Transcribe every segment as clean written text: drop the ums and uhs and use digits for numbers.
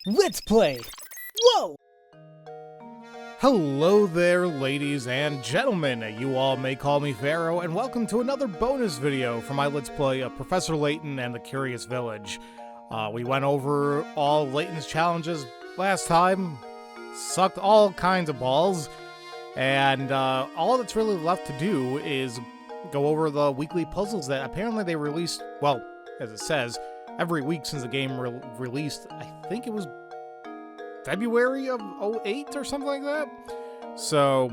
Let's play! Whoa! Hello there, ladies and gentlemen. You all may call me Pharaoh, and welcome to another bonus video for my Let's Play of Professor Layton and the Curious Village. We went over all Layton's challenges last time, sucked all kinds of balls, and all that's really left to do is go over the weekly puzzles that apparently they released, well, as it says, every week since the game released. I think it was February of 08 or something like that. So,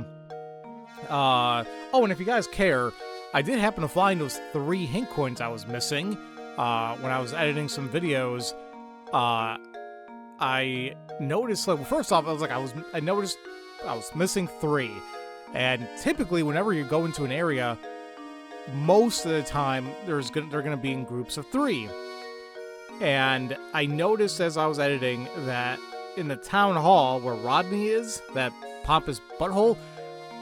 oh, and if you guys care, I did happen to find those 3 hint coins I was missing when I was editing some videos. I noticed, like, well, first off, I noticed I was missing 3, and typically whenever you go into an area, most of the time they're gonna be in groups of 3. And I noticed as I was editing that in the town hall where Rodney is, that pompous butthole,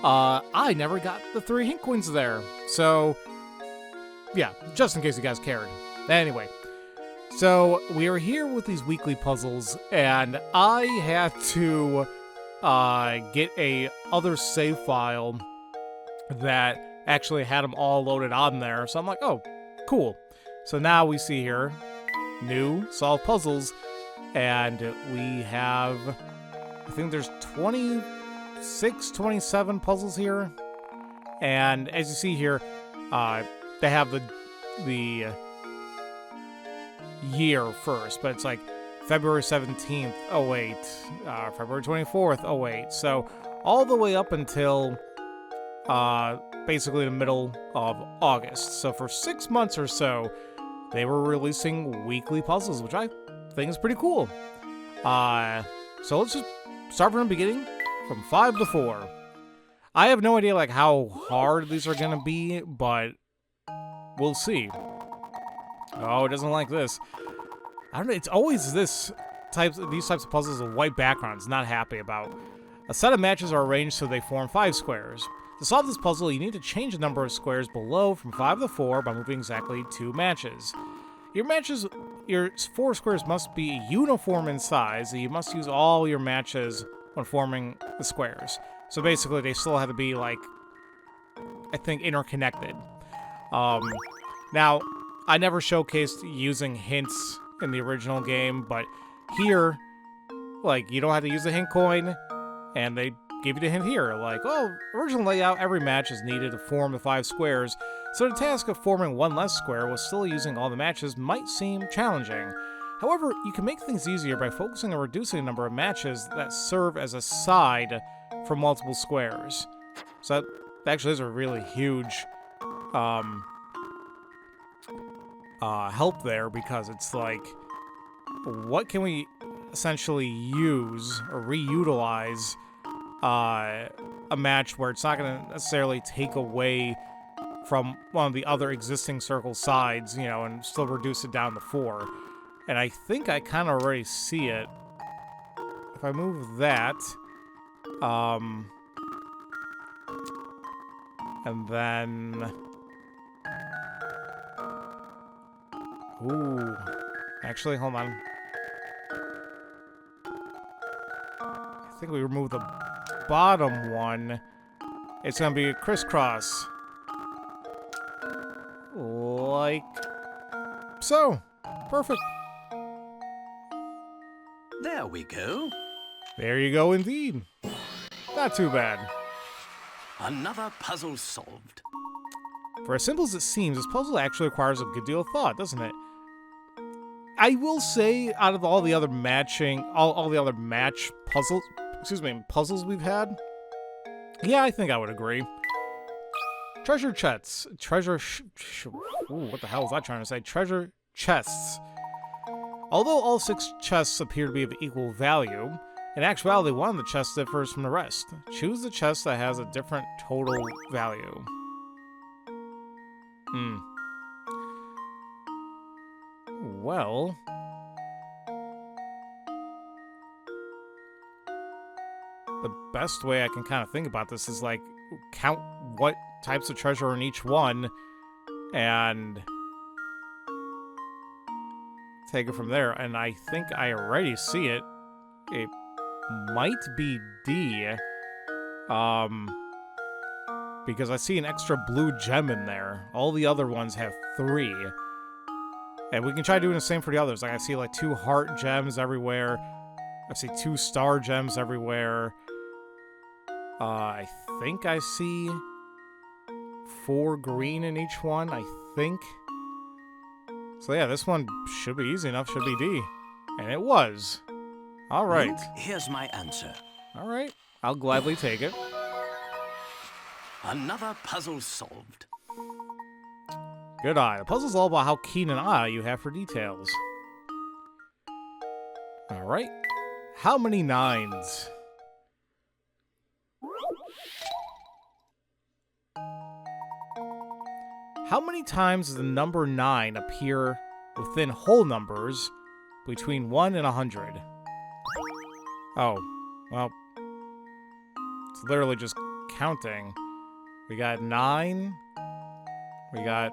I never got the 3 hint coins there. So, yeah, just in case you guys cared. Anyway, so we are here with these weekly puzzles, and I had to get a other save file that actually had them all loaded on there. So I'm like, oh, cool. So now we see here, new solve puzzles, and we have, I think there's 26, 27 puzzles here. And as you see here, they have the year first, but it's like February 17th, 08, February 24th, 08. So all the way up until basically the middle of August. So for 6 months or so, they were releasing weekly puzzles, which I think is pretty cool. So let's just start from the beginning, from 5 to 4. I have no idea like how hard these are gonna be, but we'll see. Oh, it doesn't like this. I don't know. It's always these types of puzzles with white backgrounds. Not happy about. A set of matches are arranged so they form 5 squares. To solve this puzzle, you need to change the number of squares below from 5 to 4 by moving exactly 2 matches. Your 4 squares must be uniform in size, and you must use all your matches when forming the squares. So basically, they still have to be, like, I think, interconnected. Now, I never showcased using hints in the original game, but here, like, you don't have to use a hint coin, and they give you the hint here. Like, oh, original layout, every match is needed to form the 5 squares, so the task of forming 1 less square while still using all the matches might seem challenging. However, you can make things easier by focusing on reducing the number of matches that serve as a side for multiple squares. So that actually is a really huge help there, because it's like, what can we essentially use or reutilize a match where it's not going to necessarily take away from one of the other existing circle sides, you know, and still reduce it down to 4. And I think I kind of already see it. If I move that, and then, ooh, actually, hold on. I think we remove the bottom one. It's gonna be a crisscross, like so. Perfect. There we go. There you go, indeed. Not too bad. Another puzzle solved. For as simple as it seems, this puzzle actually requires a good deal of thought, doesn't it? I will say, out of all the other all the other match puzzles we've had, yeah, I think I would agree. Treasure chests. What the hell was I trying to say? Treasure chests. Although all 6 chests appear to be of equal value, in actuality, one of the chests differs from the rest. Choose the chest that has a different total value. Well, the best way I can kind of think about this is, like, count what types of treasure are in each one, and take it from there, and I think I already see it. It might be D. Because I see an extra blue gem in there. All the other ones have 3. And we can try doing the same for the others. Like I see like 2 heart gems everywhere. I see 2 star gems everywhere. I think I see 4 green in each one, I think. So yeah, this one should be easy enough, should be D. And it was. All right. Luke, here's my answer. All right. I'll gladly take it. Another puzzle solved. Good eye. The puzzle's all about how keen an eye you have for details. All right. How many 9s? How many times does the number 9 appear within whole numbers between 1 and 100? Oh, well, it's literally just counting. We got 9, we got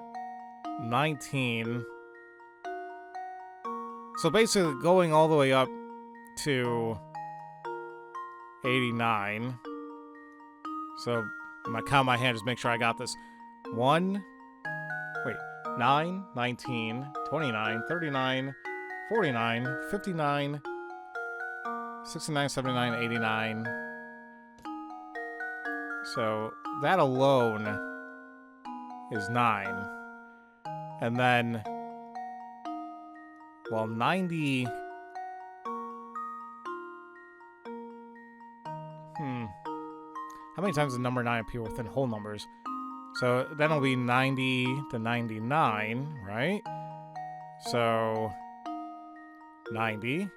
19. So basically going all the way up to 89. So I'm gonna count my hand, just make sure I got this. 9, 19, 29, 39, 49, 59, 69, 79, 89. So that alone is 9. And then, well, 90... How many times does the number 9 appear within whole numbers? So that'll be 90 to 99, right? So 90,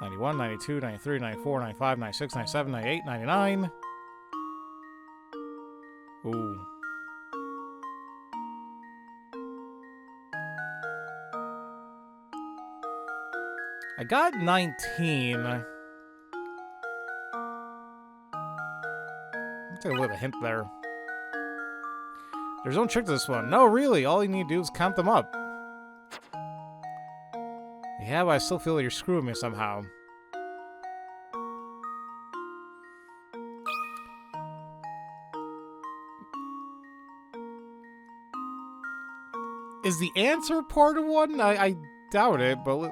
91, 92, 93, 94, 95, 96, 97, 98, 99. Ooh. I got 19. I'll take a look at the hint there. There's no trick to this one. No, really. All you need to do is count them up. Yeah, but I still feel like you're screwing me somehow. Is the answer part of one? I doubt it, but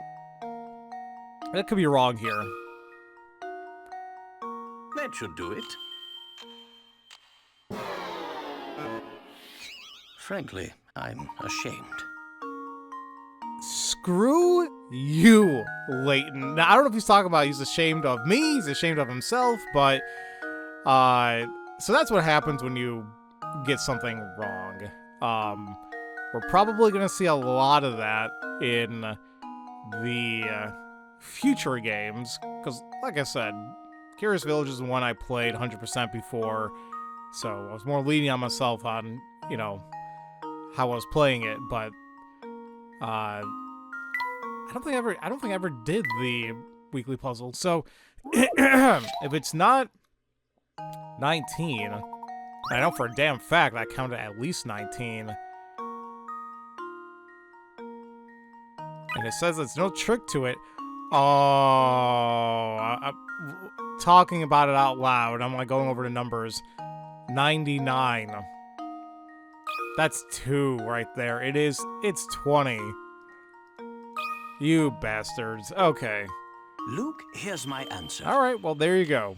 that could be wrong here. That should do it. Frankly, I'm ashamed. Screw you, Layton. Now, I don't know if he's talking about he's ashamed of me, he's ashamed of himself, but so that's what happens when you get something wrong. We're probably going to see a lot of that in the future games, because, like I said, Curious Village is the one I played 100% before, so I was more lenient on myself on, you know, how I was playing it, but I don't think I ever did the weekly puzzle. So if it's not 19, I know for a damn fact I counted at least 19. And it says there's no trick to it. Oh, I'm talking about it out loud. I'm like going over the numbers. 99. That's 2 right there. It's 20. You bastards. Okay. Luke, here's my answer. All right, well, there you go.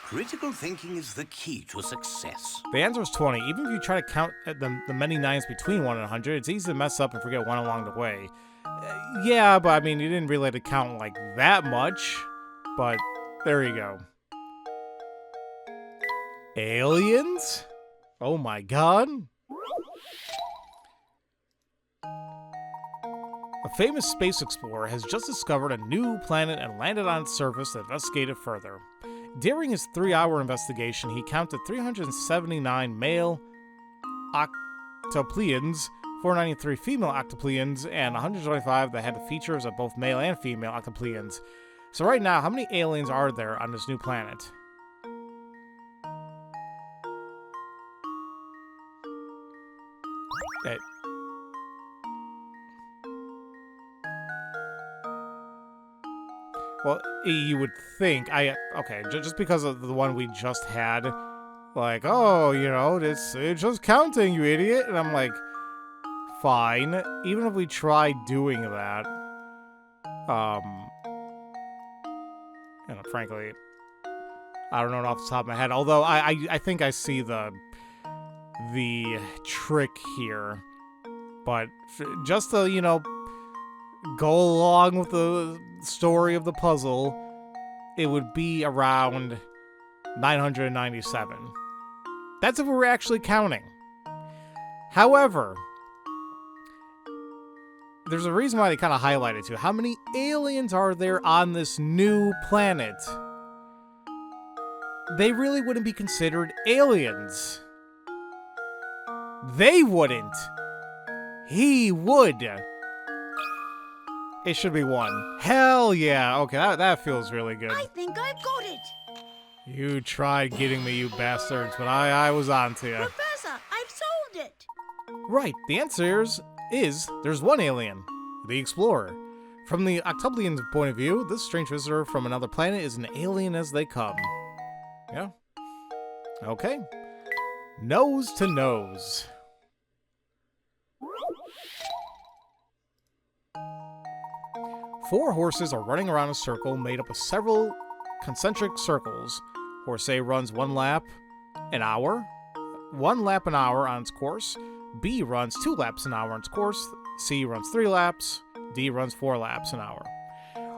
Critical thinking is the key to success. The answer is 20. Even if you try to count the many 9s between 1 and 100, it's easy to mess up and forget one along the way. Yeah, but I mean, you didn't really have to count like that much. But there you go. Aliens? Oh my god. A famous space explorer has just discovered a new planet and landed on its surface to investigate it further. During his 3-hour investigation, he counted 379 male octopleans, 493 female octopleans, and 125 that had the features of both male and female octopleans. So right now, how many aliens are there on this new planet? Well, you would think okay, just because of the one we just had, like, oh, you know, it's just counting, you idiot. And I'm like, fine. Even if we try doing that, you know, frankly, I don't know off the top of my head. Although I think I see the trick here, but just to, you know, go along with the story of the puzzle, it would be around 997. That's if we're actually counting. However, there's a reason why they kind of highlighted too. How many aliens are there on this new planet? They really wouldn't be considered aliens. They wouldn't. He would. It should be 1. Hell yeah. Okay, that feels really good. I think I've got it. You tried getting me, you bastards, but I was on to you. Professor, I've solved it. Right, the answer is there's 1 alien, the Explorer. From the Octuplian's point of view, this strange visitor from another planet is an alien as they come. Yeah. Okay. Nose to nose. Four horses are running around a circle made up of several concentric circles. Horse A runs 1 lap an hour. 1 lap an hour on its course. B runs 2 laps an hour on its course. C runs 3 laps. D runs 4 laps an hour.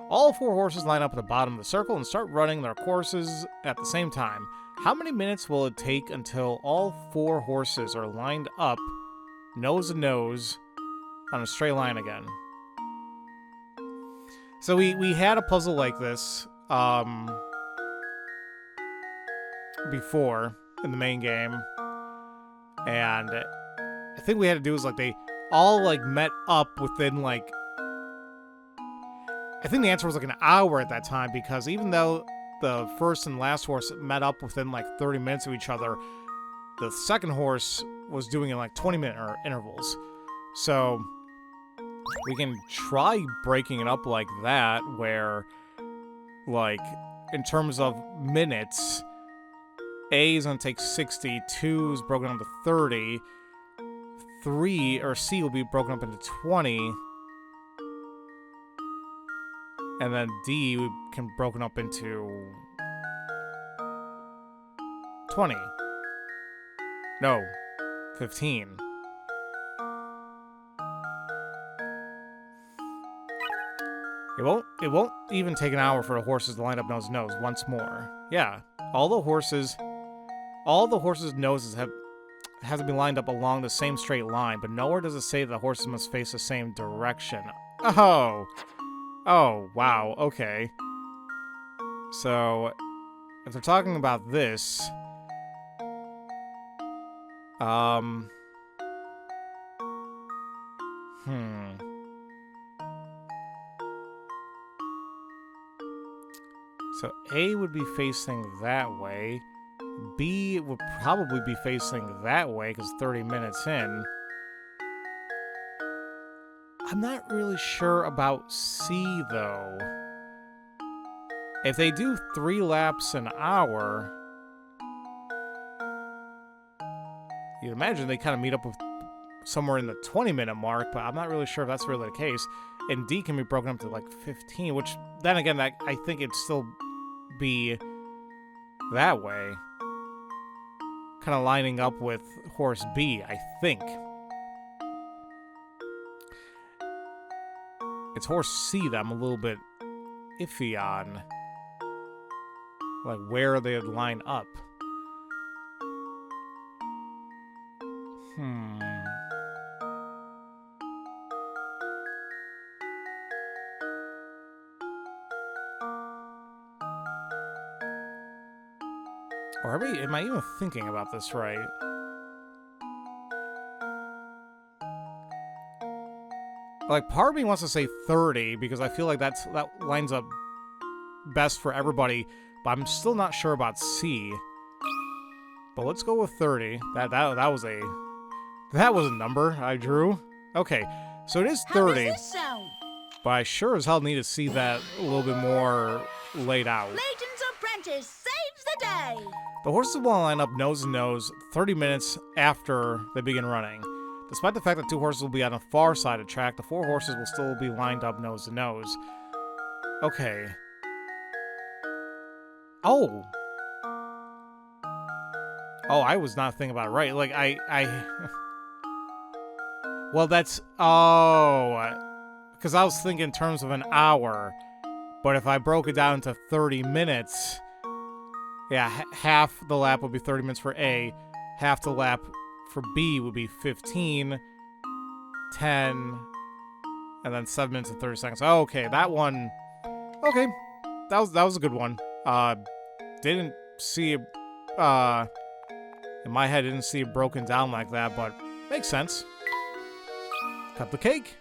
All 4 horses line up at the bottom of the circle and start running their courses at the same time. How many minutes will it take until all 4 horses are lined up, nose to nose, on a straight line again? So we had a puzzle like this before in the main game, and I think we had to do is like they all like met up within like, I think the answer was like an hour at that time, because even though the first and last horse met up within like 30 minutes of each other, the second horse was doing it in like 20-minute intervals. So we can try breaking it up like that, where like in terms of minutes, A is going to take 60, 2 is broken up to 30, 3 or C will be broken up into 20, and then D can be broken up into 20. No, 15. It won't even take an hour for the horses to line up nose to nose once more. Yeah, all the horses' noses have to be lined up along the same straight line, but nowhere does it say the horses must face the same direction. Oh, wow, okay. So, if they're talking about this, So A would be facing that way. B would probably be facing that way because 30 minutes in. I'm not really sure about C, though. If they do 3 laps an hour, you'd imagine they kind of meet up with somewhere in the 20-minute mark, but I'm not really sure if that's really the case. And D can be broken up to like 15, which then again, I think it'd still be that way. Kind of lining up with horse B, I think. It's horse C that I'm a little bit iffy on. Like, where they would line up. Or am I even thinking about this right? Like, part of me wants to say 30, because I feel like that lines up best for everybody, but I'm still not sure about C. But let's go with 30. That was a number I drew. Okay, so it is 30. How does this sound? But I sure as hell need to see that a little bit more laid out. Layton's apprentice saves the day. The horses will line up nose to nose 30 minutes after they begin running. Despite the fact that 2 horses will be on the far side of the track, the 4 horses will still be lined up nose to nose. Okay. Oh. Oh, I was not thinking about it right. Like, well, that's... Oh. Because I was thinking in terms of an hour. But if I broke it down to 30 minutes... Yeah, half the lap would be 30 minutes for A. Half the lap for B would be 15, 10, and then 7 minutes and 30 seconds. Oh, okay, that one... Okay, that was a good one. Didn't see it... In my head, didn't see it broken down like that, but makes sense. Cut the cake.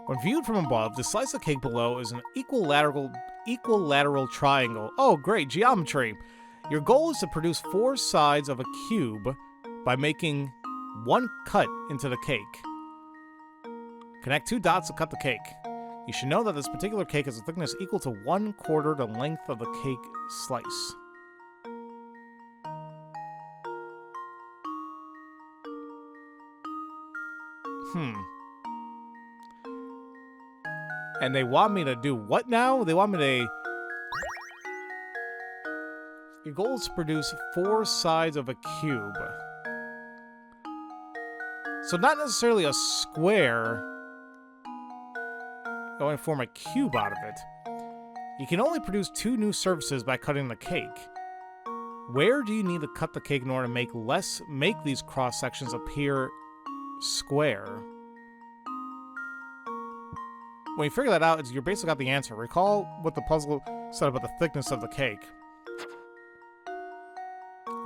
When viewed from above, the slice of cake below is an equilateral triangle. Oh, great, geometry. Your goal is to produce 4 sides of a cube by making 1 cut into the cake. Connect 2 dots to cut the cake. You should know that this particular cake has a thickness equal to 1/4 the length of the cake slice. And they want me to do what now? They want me to... Your goal is to produce 4 sides of a cube. So not necessarily a square. Going to form a cube out of it. You can only produce 2 new surfaces by cutting the cake. Where do you need to cut the cake in order to make these cross sections appear square? When you figure that out, you're basically got the answer. Recall what the puzzle said about the thickness of the cake.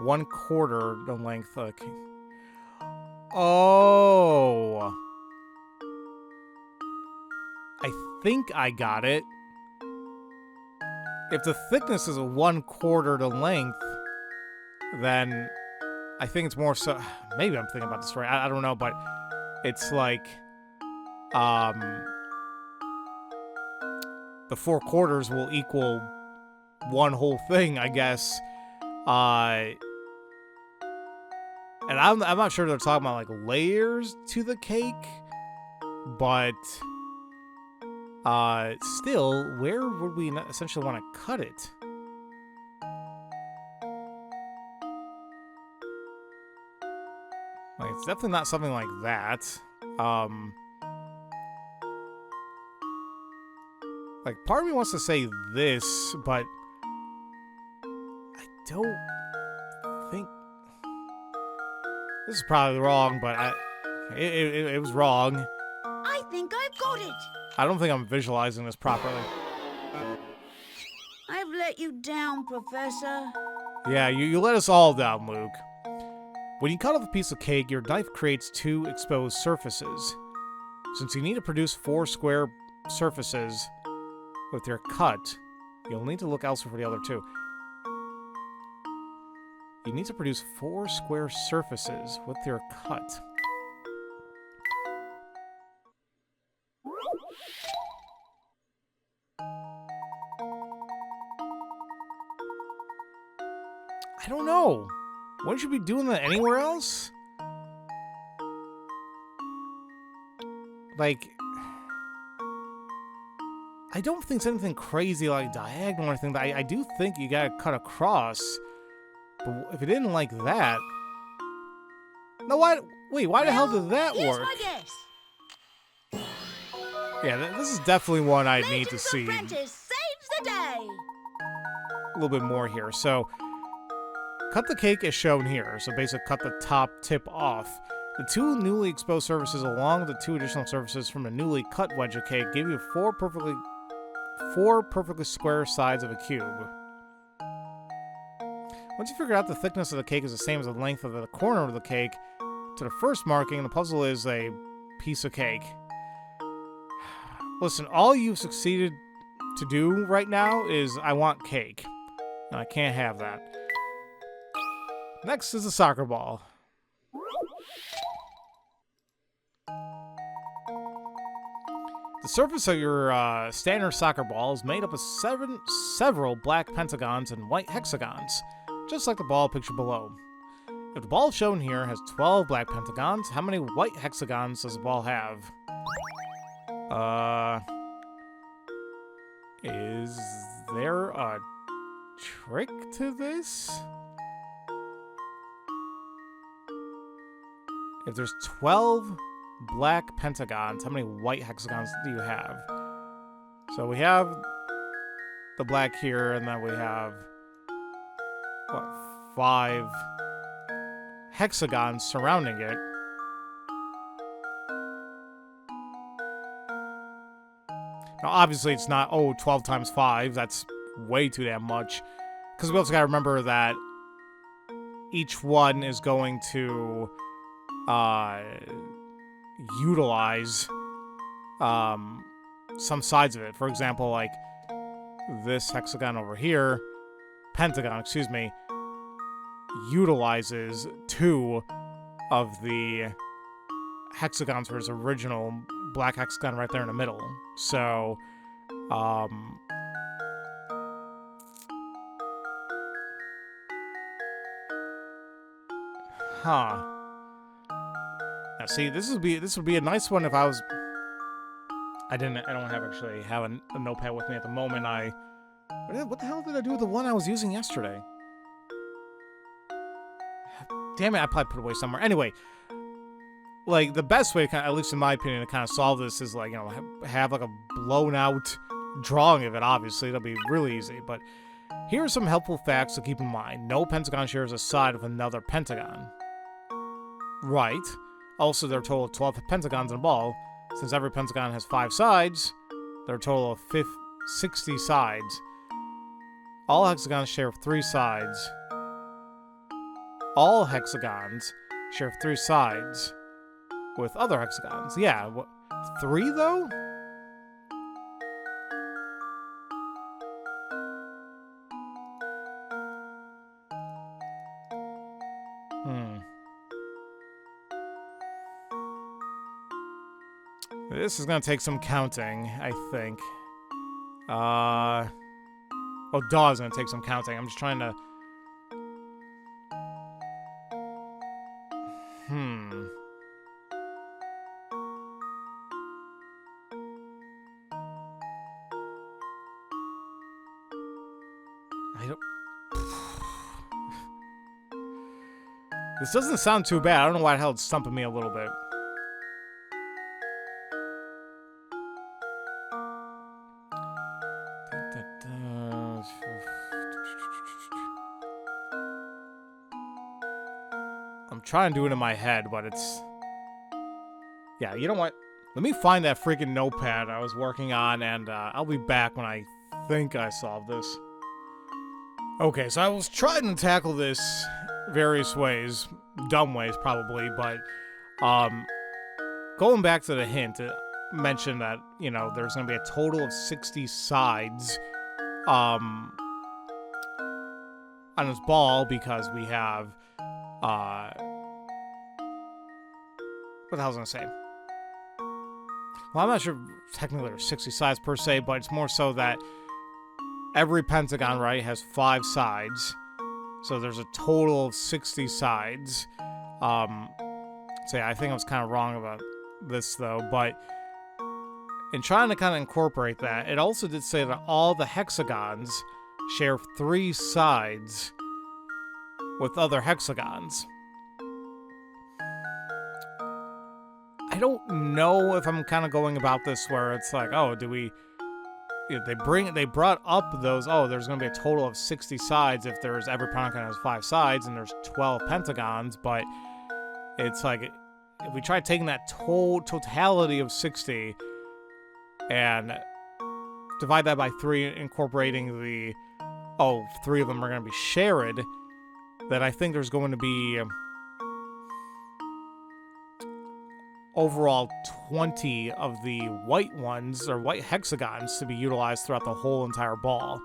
1/4 the length of the cake. Oh. I think I got it. If the thickness is 1/4 the length, then I think it's more so... Maybe I'm thinking about this right. I don't know, but it's like... The 4 quarters will equal 1 whole thing, I guess. And I'm not sure they're talking about, like, layers to the cake. But... still, where would we essentially want to cut it? Like, it's definitely not something like that. Like, part of me wants to say this, but I don't think... This is probably wrong, but it was wrong. I think I've got it. I don't think I'm visualizing this properly. I've let you down, Professor. Yeah, you let us all down, Luke. When you cut off a piece of cake, your knife creates 2 exposed surfaces. Since you need to produce 4 square surfaces with your cut, you'll need to look elsewhere for the other 2. You need to produce 4 square surfaces with your cut. I don't know. Wouldn't you be doing that anywhere else? Like... I don't think it's anything crazy like diagonal or anything. But I do think you gotta cut across. But if it didn't like that... No, why... Wait, why the hell did that here's work? My guess. Yeah, this is definitely one I need to Layton's see apprentice saves the day. a little bit more here. So, cut the cake as shown here. So basically cut the top tip off. The 2 newly exposed surfaces along with the 2 additional surfaces from the newly cut wedge of cake give you 4 perfectly square sides of a cube. Once you figure out the thickness of the cake is the same as the length of the corner of the cake, to the first marking, the puzzle is a piece of cake. Listen, all you've succeeded to do right now is I want cake. And I can't have that. Next is a soccer ball. The surface of your standard soccer ball is made up of several black pentagons and white hexagons, just like the ball pictured below. If the ball shown here has 12 black pentagons, how many white hexagons does the ball have? Is there a trick to this? If there's 12 black pentagons, how many white hexagons do you have? So we have the black here, and then we have, what, 5 hexagons surrounding it. Now, obviously, it's not, 12 times 5. That's way too damn much. Because we also got to remember that each one is going to utilize some sides of it. For example, like this hexagon over here, pentagon, excuse me, utilizes 2 of the hexagons for his original black hexagon right there in the middle. So, Now, see, this would be a nice one if I was. I don't actually have a notepad with me at the moment. What the hell did I do with the one I was using yesterday? Damn it! I probably put it away somewhere. Anyway, like the best way, at least in my opinion, to kind of solve this is like have like a blown out drawing of it. Obviously, that'll be really easy. But here are some helpful facts to keep in mind. No pentagon shares a side of another pentagon. Right. Also, there are a total of 12 pentagons in a ball. Since every pentagon has 5 sides, there are a total of 60 sides. All hexagons share 3 sides. All hexagons share 3 sides with other hexagons. Yeah, what, 3 though? This is gonna take some counting, I think. Daw's gonna take some counting. I'm just trying to... I don't... This doesn't sound too bad. I don't know why the hell it's stumping me a little bit. I'm trying to do it in my head, but it's... Yeah, you know what? Let me find that freaking notepad I was working on, and I'll be back when I think I solved this. Okay, so I was trying to tackle this various ways. Dumb ways, probably, but... going back to the hint, it mentioned that, there's going to be a total of 60 sides on this ball because we have... what the hell was I going to say? Well, I'm not sure technically there's 60 sides per se, but it's more so that every pentagon, right, has 5 sides. So there's a total of 60 sides. So yeah, I think I was kind of wrong about this, though. But in trying to kind of incorporate that, it also did say that all the hexagons share 3 sides with other hexagons. I don't know if I'm kind of going about this where it's like, do we... They brought up those, there's going to be a total of 60 sides if there's every pentagon has 5 sides and there's 12 pentagons, but it's like, if we try taking that totality of 60 and divide that by 3, incorporating the, 3 of them are going to be shared, then I think there's going to be overall 20 of the white ones, or white hexagons, to be utilized throughout the whole entire ball.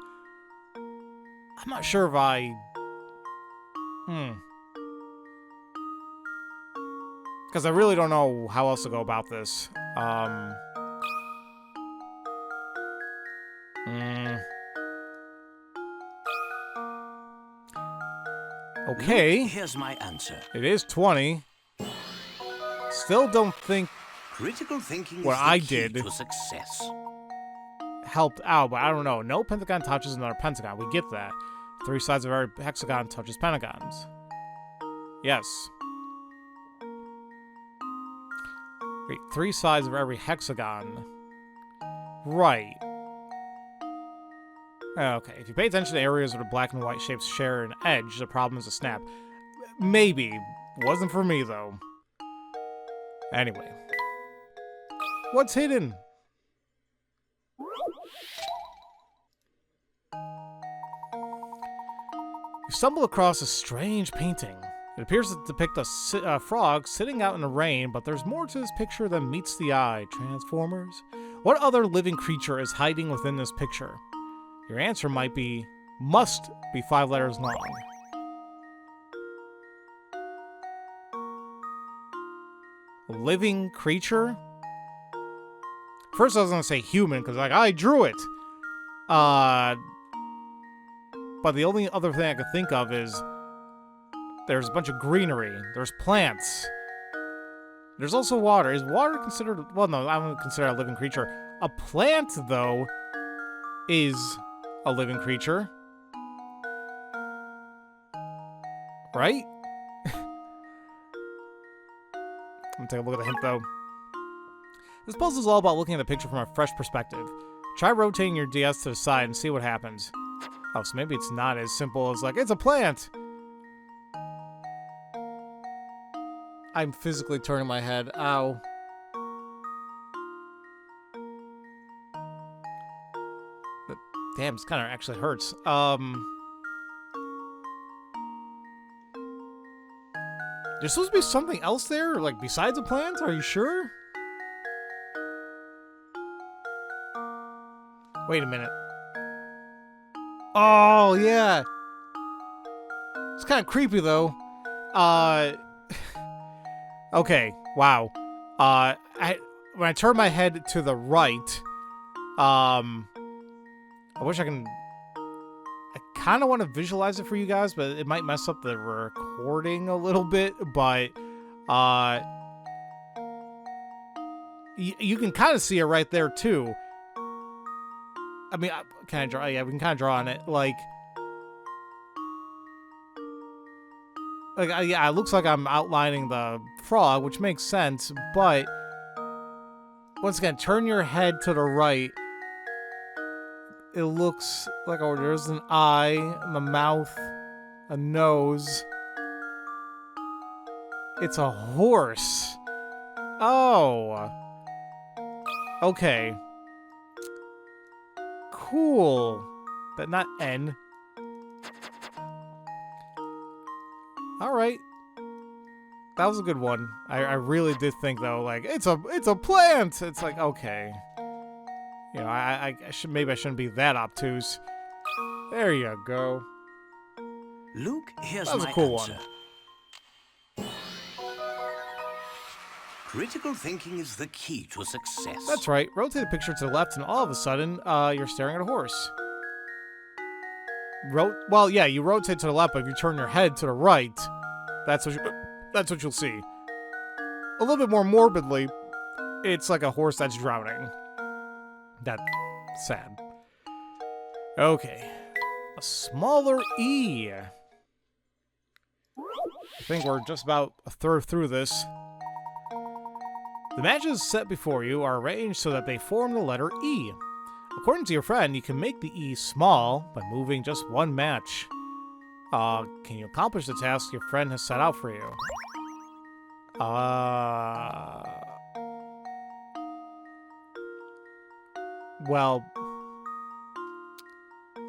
I'm not sure if I... Because I really don't know how else to go about this. Okay. Look, here's my answer. It is 20. Still don't think Critical thinking what is the I key did to success. helped out, but I don't know. No pentagon touches another pentagon. We get that. 3 sides of every hexagon touches pentagons. Yes. Wait, 3 sides of every hexagon. Right. Okay, if you pay attention to areas where the black and white shapes share an edge, the problem is a snap. Maybe. Wasn't for me, though. Anyway. What's hidden? You stumble across a strange painting. It appears to depict a frog sitting out in the rain, but there's more to this picture than meets the eye. Transformers? What other living creature is hiding within this picture? Your answer must be 5 letters long. Living creature? First I was gonna say human, because like, I drew it! But the only other thing I could think of is there's a bunch of greenery. There's plants. There's also water. Is water considered... Well, no, I wouldn't consider it a living creature. A plant, though, is a living creature. Right? Let me take a look at the hint, though. This puzzle is all about looking at the picture from a fresh perspective. Try rotating your DS to the side and see what happens. Oh, so maybe it's not as simple as, like, it's a plant! I'm physically turning my head. Ow. But, damn, this kind of actually hurts. There's supposed to be something else there, like, besides a plant? Are you sure? Wait a minute. Oh, yeah. It's kind of creepy, though. Okay, wow. When I turn my head to the right, I wish I can... I kind of want to visualize it for you guys, but it might mess up the recording a little bit, but, you can kind of see it right there, too. I mean, can I draw? Yeah, we can kind of draw on it, like, yeah, it looks like I'm outlining the frog, which makes sense, but once again, turn your head to the right. It looks like, oh, there's an eye, a mouth, a nose. It's a horse. Oh. Okay. Cool. But not N. Alright. That was a good one. I really did think, though, like, it's a plant! It's like, okay. You know, maybe I shouldn't be that obtuse. There you go. Luke, here's That was my a cool answer. Critical thinking is the key to success. That's right. Rotate the picture to the left, and all of a sudden, you're staring at a horse. Well, yeah, you rotate to the left, but if you turn your head to the right, that's what you'll see. A little bit more morbidly, it's like a horse that's drowning. That's sad. Okay. A smaller E. I think we're just about a third through this. The matches set before you are arranged so that they form the letter E. According to your friend, you can make the E small by moving just one match. Can you accomplish the task your friend has set out for you? Well,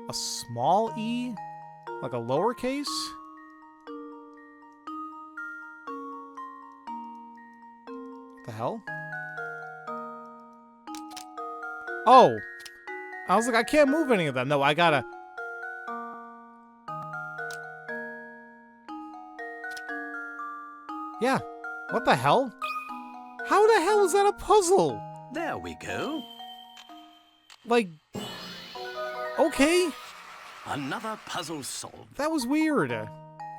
a small E? Like a lowercase? What the hell? Oh! I was like, I can't move any of them. No, I gotta... Yeah. What the hell? How the hell is that a puzzle? There we go. Like... Okay. Another puzzle solved. That was weird.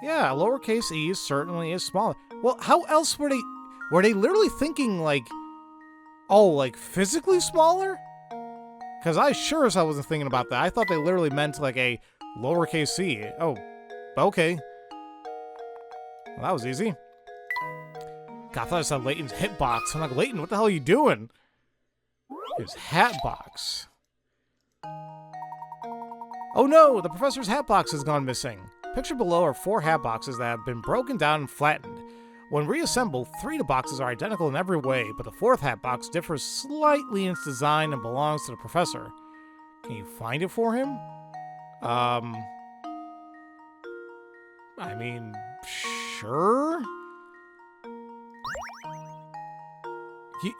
Yeah, lowercase e certainly is smaller. Well, how else were they... Were they literally thinking, like... Oh, like, physically smaller? Because I sure as hell wasn't thinking about that. I thought they literally meant, like, a lowercase c. Oh, okay. Well, that was easy. God, I thought I saw Layton's hitbox. I'm like, Layton, what the hell are you doing? His hat box. Oh no, the professor's hat box has gone missing. Pictured below are 4 hat boxes that have been broken down and flattened. When reassembled, 3 of the boxes are identical in every way, but the 4th hat box differs slightly in its design and belongs to the professor. Can you find it for him? I mean, sure?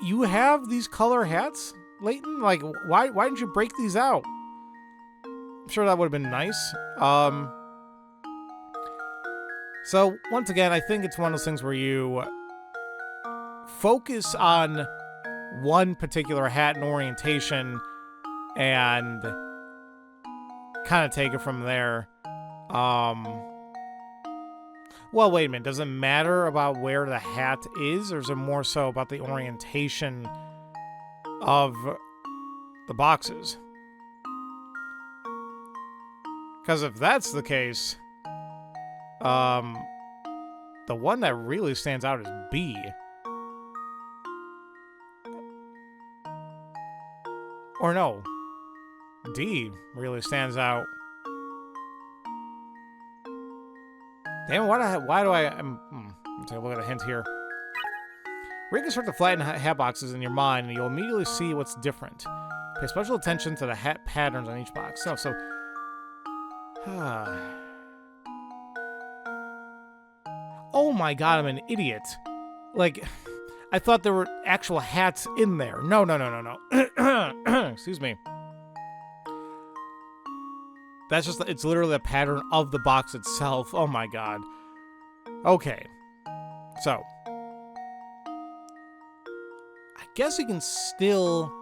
You have these color hats, Layton? Like, why didn't you break these out? I'm sure that would have been nice. So, once again, I think it's one of those things where you focus on one particular hat and orientation and kind of take it from there. Well, wait a minute. Does it matter about where the hat is, or is it more so about the orientation of the boxes? Because if that's the case, the one that really stands out is B. Or no, D really stands out. Damn, why do I... let me take a look at a hint here. Reconstruct the flattened hat boxes in your mind, and you'll immediately see what's different. Pay special attention to the hat patterns on each box. So... Oh my god, I'm an idiot. Like, I thought there were actual hats in there. No. Excuse me. That's just, it's literally the pattern of the box itself. Oh my god. Okay. So. I guess you can still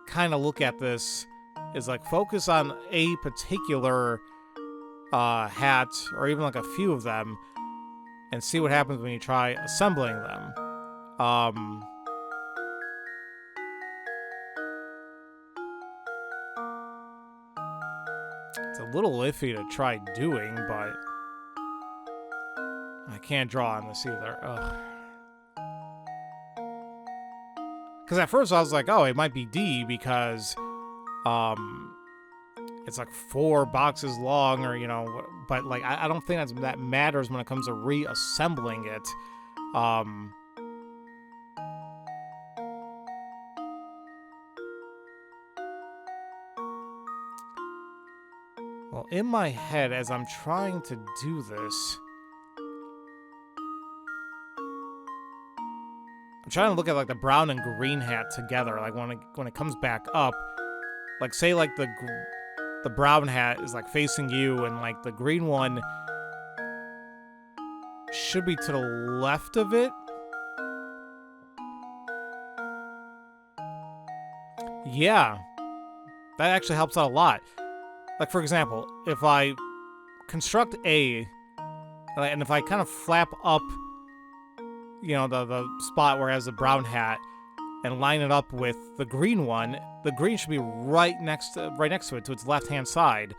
kind of look at this as like focus on a particular hat, or even like a few of them, and see what happens when you try assembling them. It's a little iffy to try doing, but I can't draw on this either. Ugh. Because at first I was like, oh, it might be D because it's like 4 boxes long, or, you know, but like I don't think that matters when it comes to reassembling it. Well, in my head, as I'm trying to do this, I'm trying to look at like the brown and green hat together. Like when it comes back up, like say like the brown hat is like facing you, and like the green one should be to the left of it. Yeah, that actually helps out a lot. Like, for example, if I construct A, and if I kind of flap up, you know, the spot where it has the brown hat, and line it up with the green one, the green should be right next to it, to its left-hand side.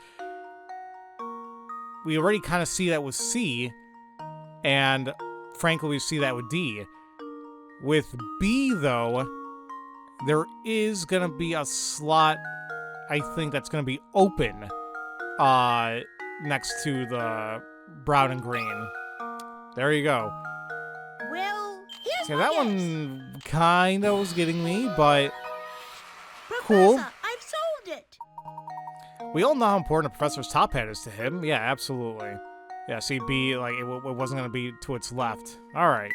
We already kind of see that with C, and frankly, we see that with D. With B, though, there is going to be a slot, I think, that's going to be open next to the brown and green. There you go. Well, here's Yeah, my that guess. one kind of was getting me, but Professor, cool. I've solved it. We all know how important a professor's top hat is to him. Yeah, absolutely. Yeah, see, B, like, it wasn't going to be to its left. All right.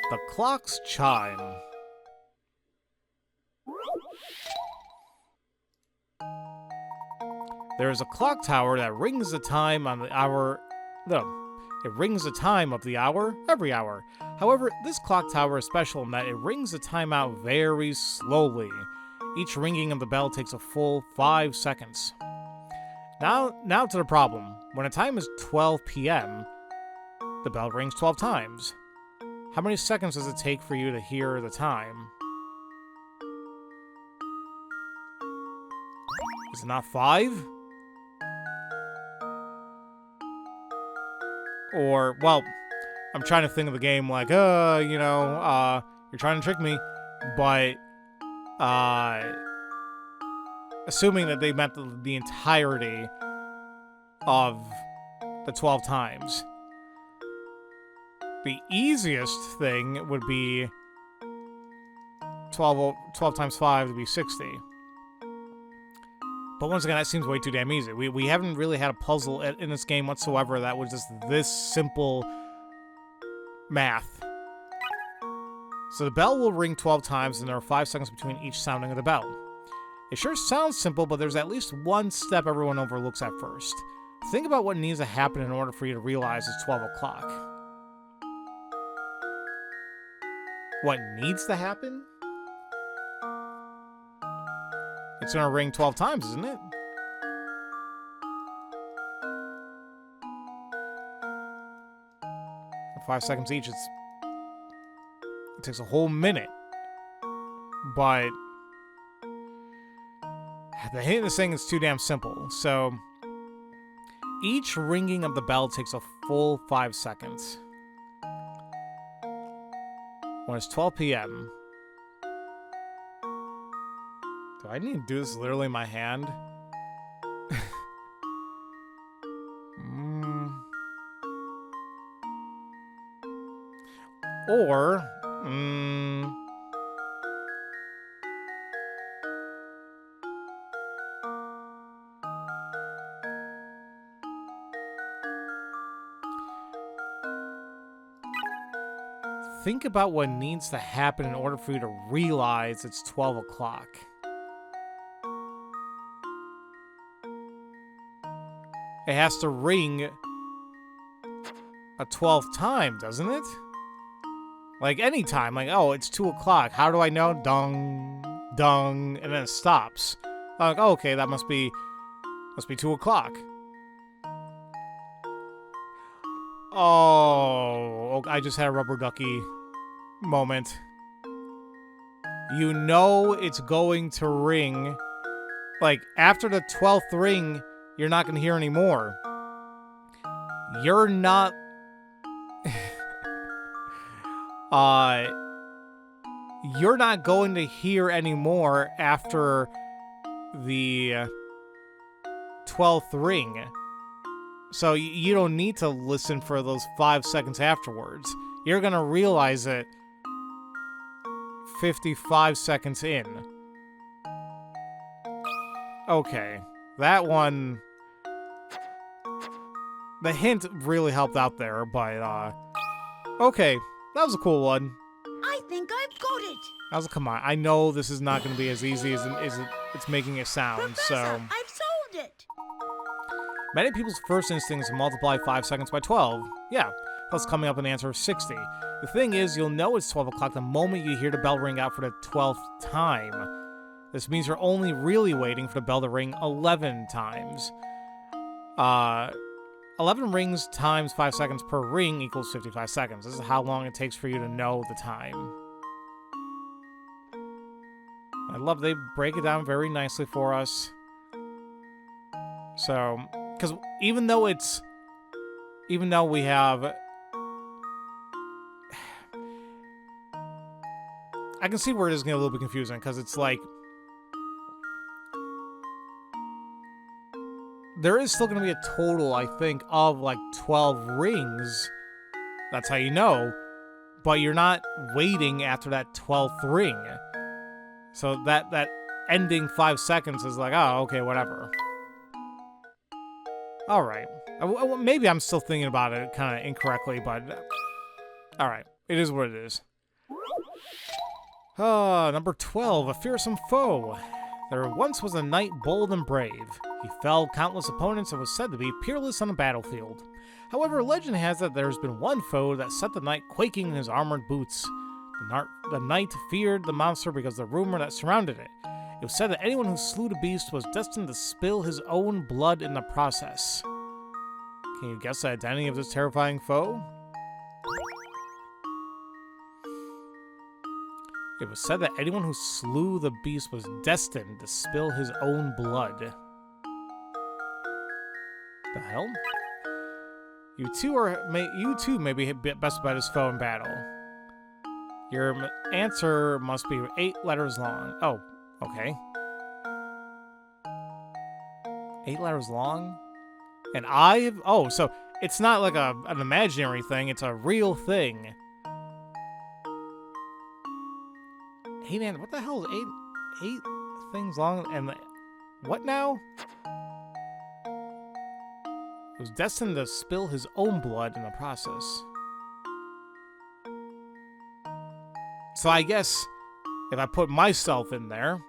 The clocks chime. There is a clock tower that rings the time on the hour. It rings the time of the hour every hour. However, this clock tower is special in that it rings the time out very slowly. Each ringing of the bell takes a full 5 seconds. Now to the problem. When a time is 12 p.m., the bell rings 12 times. How many seconds does it take for you to hear the time? Is it not 5? Or, well, I'm trying to think of the game like, you're trying to trick me, but, assuming that they meant the entirety of the 12 times. The easiest thing would be 12 times 5 would be 60. But once again, that seems way too damn easy. We haven't really had a puzzle in this game whatsoever that was just this simple math. So the bell will ring 12 times, and there are 5 seconds between each sounding of the bell. It sure sounds simple, but there's at least one step everyone overlooks at first. Think about what needs to happen in order for you to realize it's 12 o'clock. What needs to happen? It's gonna ring 12 times, isn't it? In 5 seconds each, it takes a whole minute. But the hint of this thing is too damn simple. So each ringing of the bell takes a full 5 seconds. When it's 12 p.m. Do I need to do this literally in my hand? Or, think about what needs to happen in order for you to realize it's 12 o'clock. It has to ring a 12th time, doesn't it? Like any time, like, oh, it's 2 o'clock. How do I know? Dong, dong, and then it stops. Like, oh, okay, that must be 2 o'clock. Oh, I just had a rubber ducky moment. You know it's going to ring. Like, after the 12th ring, you're not going to hear any more. You're not... you're not going to hear any more after the 12th ring. So you don't need to listen for those 5 seconds afterwards. You're going to realize it 55 seconds in. Okay. That one... The hint really helped out there, but, okay. That was a cool one. I think I've got it. That was come on. I know this is not going to be as easy as it's making it sound, Professor, so... I've solved it. Many people's first instinct is to multiply 5 seconds by 12. Yeah, plus coming up with an answer of 60. The thing is, you'll know it's 12 o'clock the moment you hear the bell ring out for the 12th time. This means you're only really waiting for the bell to ring 11 times. 11 rings times 5 seconds per ring equals 55 seconds. This is how long it takes for you to know the time. I love they break it down very nicely for us. So, because even though we have... I can see where it is getting a little bit confusing, because it's like... There is still going to be a total, I think, of like 12 rings. That's how you know. But you're not waiting after that 12th ring. So that ending 5 seconds is like, oh, okay, whatever. Alright. Maybe I'm still thinking about it kind of incorrectly, but... Alright. It is what it is. Number 12. A fearsome foe. There once was a knight bold and brave. He felled countless opponents and was said to be peerless on the battlefield. However, legend has that there's been one foe that set the knight quaking in his armored boots. The knight feared the monster because of the rumor that surrounded it. It was said that anyone who slew the beast was destined to spill his own blood in the process. Can you guess the identity of this terrifying foe? It was said that anyone who slew the beast was destined to spill his own blood. The hell? You two may be best by this foe in battle. Your answer must be 8 letters long. Oh, okay. 8 letters long? And oh, so it's not like an imaginary thing, it's a real thing. Hey man, what the hell is 8 things long? And what now? It was destined to spill his own blood in the process. So I guess if I put myself in there,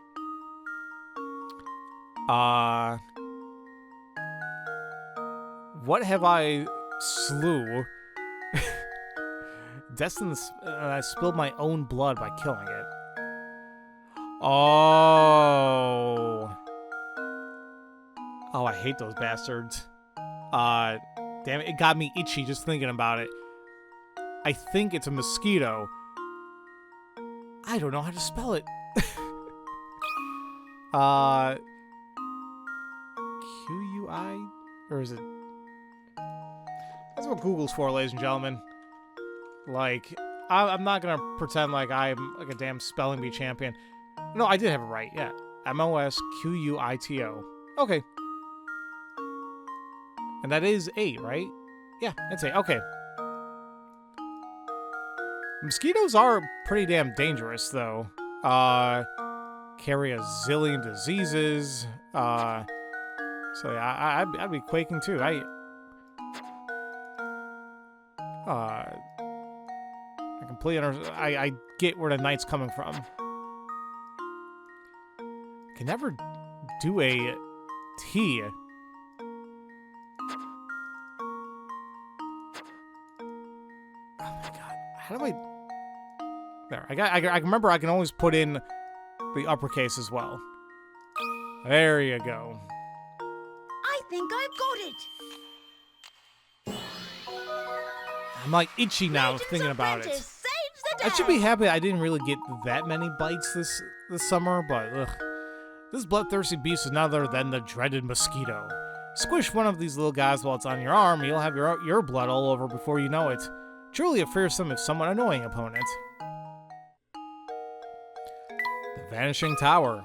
what have I slew? Destined to I spilled my own blood by killing it. Oh, I hate those bastards. Damn it, it got me itchy just thinking about it. I think it's a mosquito. I don't know how to spell it. Q-U-I? Or is it? That's what Google's for, ladies and gentlemen. Like, I'm not gonna pretend like I'm like a damn spelling bee champion. No, I did have it right, yeah. M-O-S-Q-U-I-T-O. Okay. And that is 8, right? Yeah, that's 8. Okay. Mosquitoes are pretty damn dangerous, though. Carry a zillion diseases. So yeah, I'd be quaking too. I completely understand. I get where the knight's coming from. Can never do a T. How do I... There, I remember I can always put in the uppercase as well. There you go. I think I've got it. I'm like itchy now thinking about it. Saves the day. I should be happy I didn't really get that many bites this summer, but ugh. This bloodthirsty beast is none other than the dreaded mosquito. Squish one of these little guys while it's on your arm, you'll have your blood all over before you know it. Truly a fearsome if somewhat annoying opponent. The Vanishing Tower.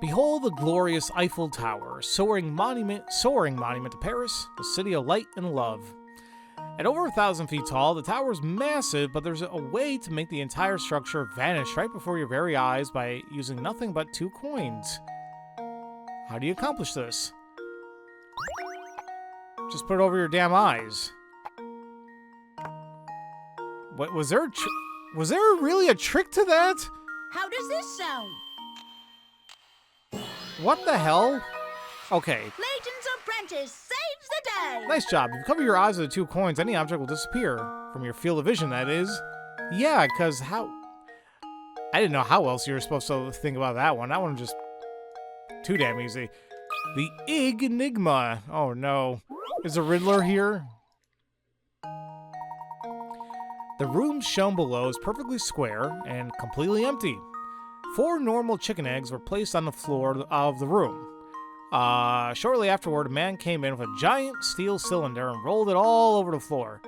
Behold the glorious Eiffel Tower, soaring monument to Paris, the city of light and love. At over 1,000 feet tall, the tower is massive, but there's a way to make the entire structure vanish right before your very eyes by using nothing but 2 coins. How do you accomplish this? Just put it over your damn eyes. What was there? Was there really a trick to that? How does this sound? What the hell? Okay. Layton's apprentice saves the day. Nice job. If you cover your eyes with the 2 coins, any object will disappear. From your field of vision, that is. Yeah, because how... I didn't know how else you were supposed to think about that one. That one was just too damn easy. The Enigma. Oh, no. Is a Riddler here? The room shown below is perfectly square and completely empty. 4 normal chicken eggs were placed on the floor of the room. Shortly afterward, a man came in with a giant steel cylinder and rolled it all over the floor.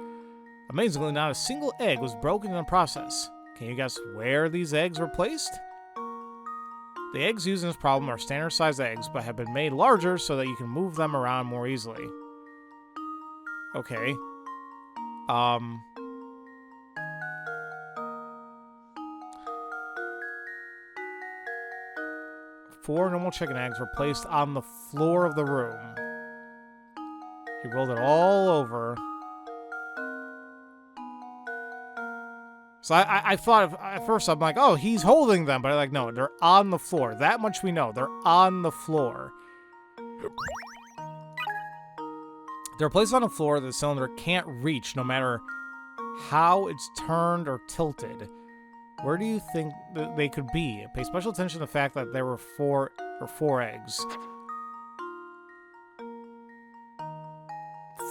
Amazingly, not a single egg was broken in the process. Can you guess where these eggs were placed? The eggs used in this problem are standard-sized eggs, but have been made larger so that you can move them around more easily. Okay. 4 normal chicken eggs were placed on the floor of the room. He rolled it all over. So I thought, at first I'm like, oh, he's holding them. But I'm like, no, they're on the floor. That much we know. They're on the floor. They're placed on a floor that the cylinder can't reach no matter how it's turned or tilted. Where do you think they could be? Pay special attention to the fact that there were four eggs.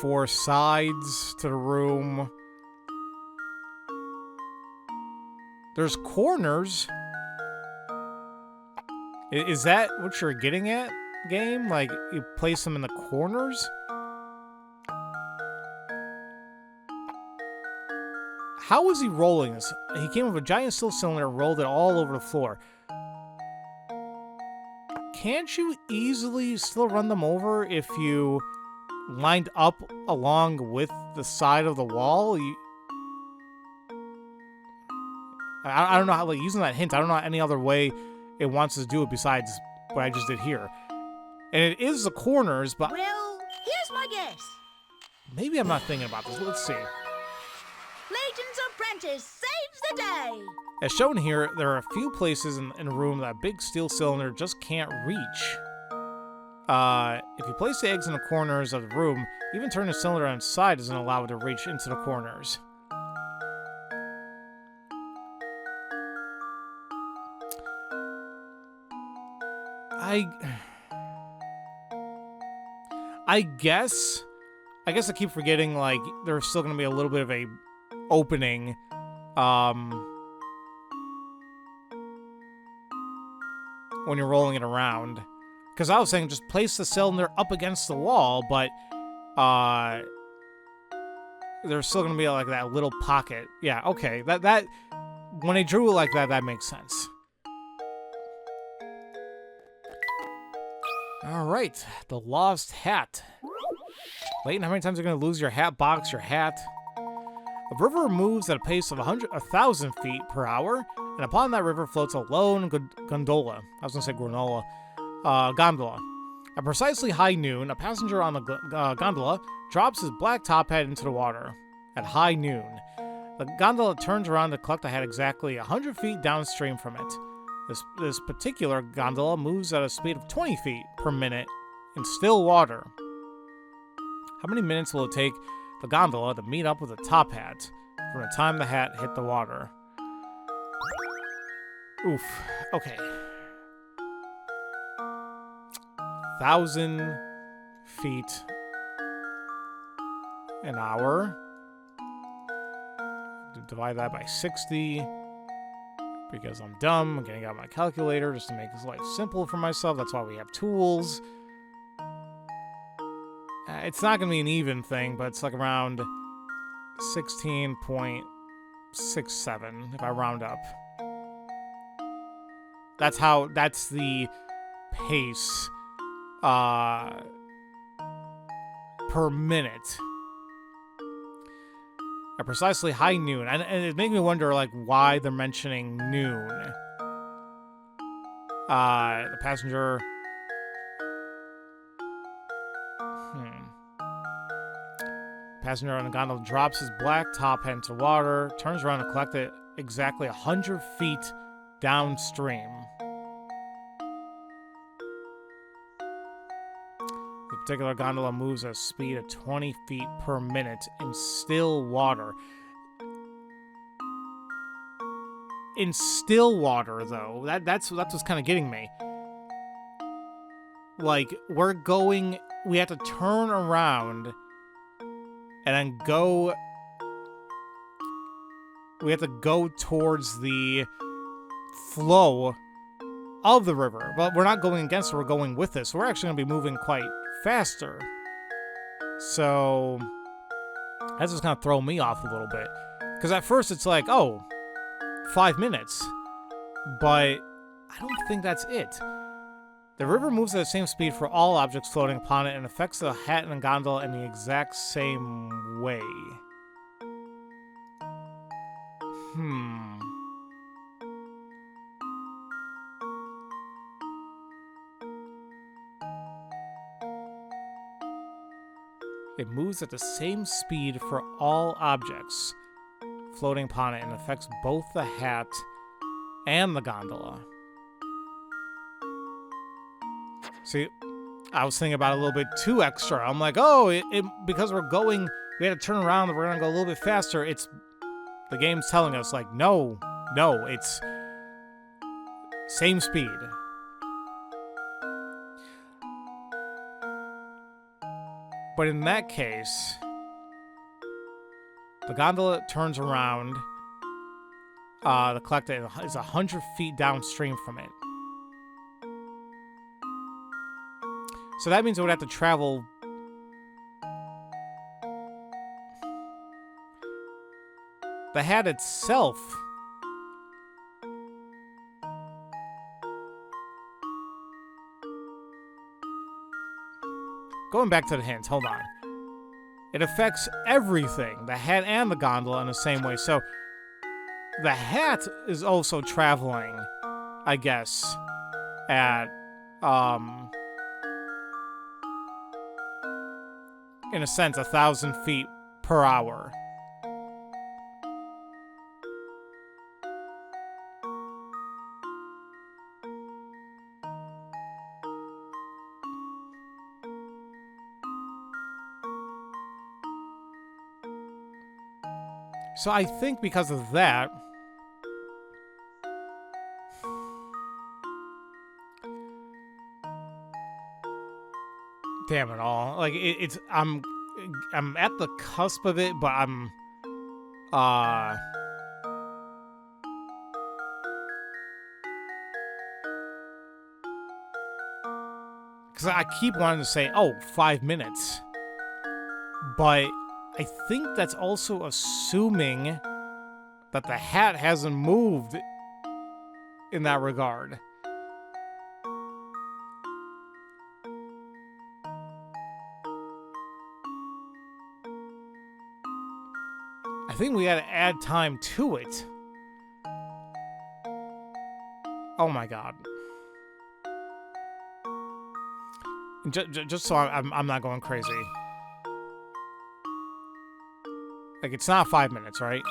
4 sides to the room. There's corners. Is that what you're getting at, game? Like, you place them in the corners? How was he rolling this? He came with a giant steel cylinder and rolled it all over the floor. Can't you easily still run them over if you lined up along with the side of the wall? I don't know how, like, using that hint, I don't know any other way it wants to do it besides what I just did here. And it is the corners, but... Well, here's my guess. Maybe I'm not thinking about this. Let's see. Layton's apprentice saves the day. As shown here, there are a few places in a room that a big steel cylinder just can't reach. If you place the eggs in the corners of the room, even turning the cylinder on its side doesn't allow it to reach into the corners. I guess I keep forgetting, like, there's still going to be a little bit of a opening, when you're rolling it around. Because I was saying just place the cylinder up against the wall, but, there's still going to be, like, that little pocket. Yeah, okay. That when I drew it like that, that makes sense. Alright, the lost hat. Layton, how many times are you going to lose your hat box, your hat? A river moves at a pace of 1,000 feet per hour, and upon that river floats a lone gondola. I was going to say granola. Gondola. At precisely high noon, a passenger on the gondola drops his black top hat into the water. At high noon, the gondola turns around to collect the hat exactly 100 feet downstream from it. This particular gondola moves at a speed of 20 feet per minute in still water. How many minutes will it take the gondola to meet up with the top hat from the time the hat hit the water? Oof. Okay. 1,000 feet an hour. Divide that by 60. Because I'm dumb, I'm getting out my calculator just to make this life simple for myself. That's why we have tools. It's not going to be an even thing, but it's like around 16.67 if I round up. That's the pace per minute. At precisely high noon. And it made me wonder, like, why they're mentioning noon. The passenger... Passenger on the gondola drops his black top hat into water, turns around to collect it exactly 100 feet downstream. The particular gondola moves at a speed of 20 feet per minute in still water. In still water, though, that's what's kind of getting me. Like, we have to turn around and then we have to go towards the flow of the river. But we're not going against it, we're going with it. So we're actually going to be moving quite faster. So that's just kind of throwing me off a little bit. Because at first it's like, 5 minutes. But I don't think that's it. The river moves at the same speed for all objects floating upon it and affects the hat and the gondola in the exact same way. It moves at the same speed for all objects floating upon it and affects both the hat and the gondola. See, I was thinking about it a little bit too extra. I'm like, because we had to turn around and we're going to go a little bit faster. It's The game's telling us, like, no, it's same speed. But in that case, the gondola turns around. The collector is 100 feet downstream from it. So that means it would have to travel... The hat itself... Going back to the hints, hold on. It affects everything, the hat and the gondola, in the same way. So the hat is also traveling, I guess, at, in a sense, 1,000 feet per hour. So I think because of that, damn it all, like it's I'm at the cusp of it, but I'm because I keep wanting to say, oh, 5 minutes, but I think that's also assuming that the hat hasn't moved in that regard. I think we gotta add time to it. Oh my god. Just so I'm not going crazy. Like, it's not 5 minutes, right?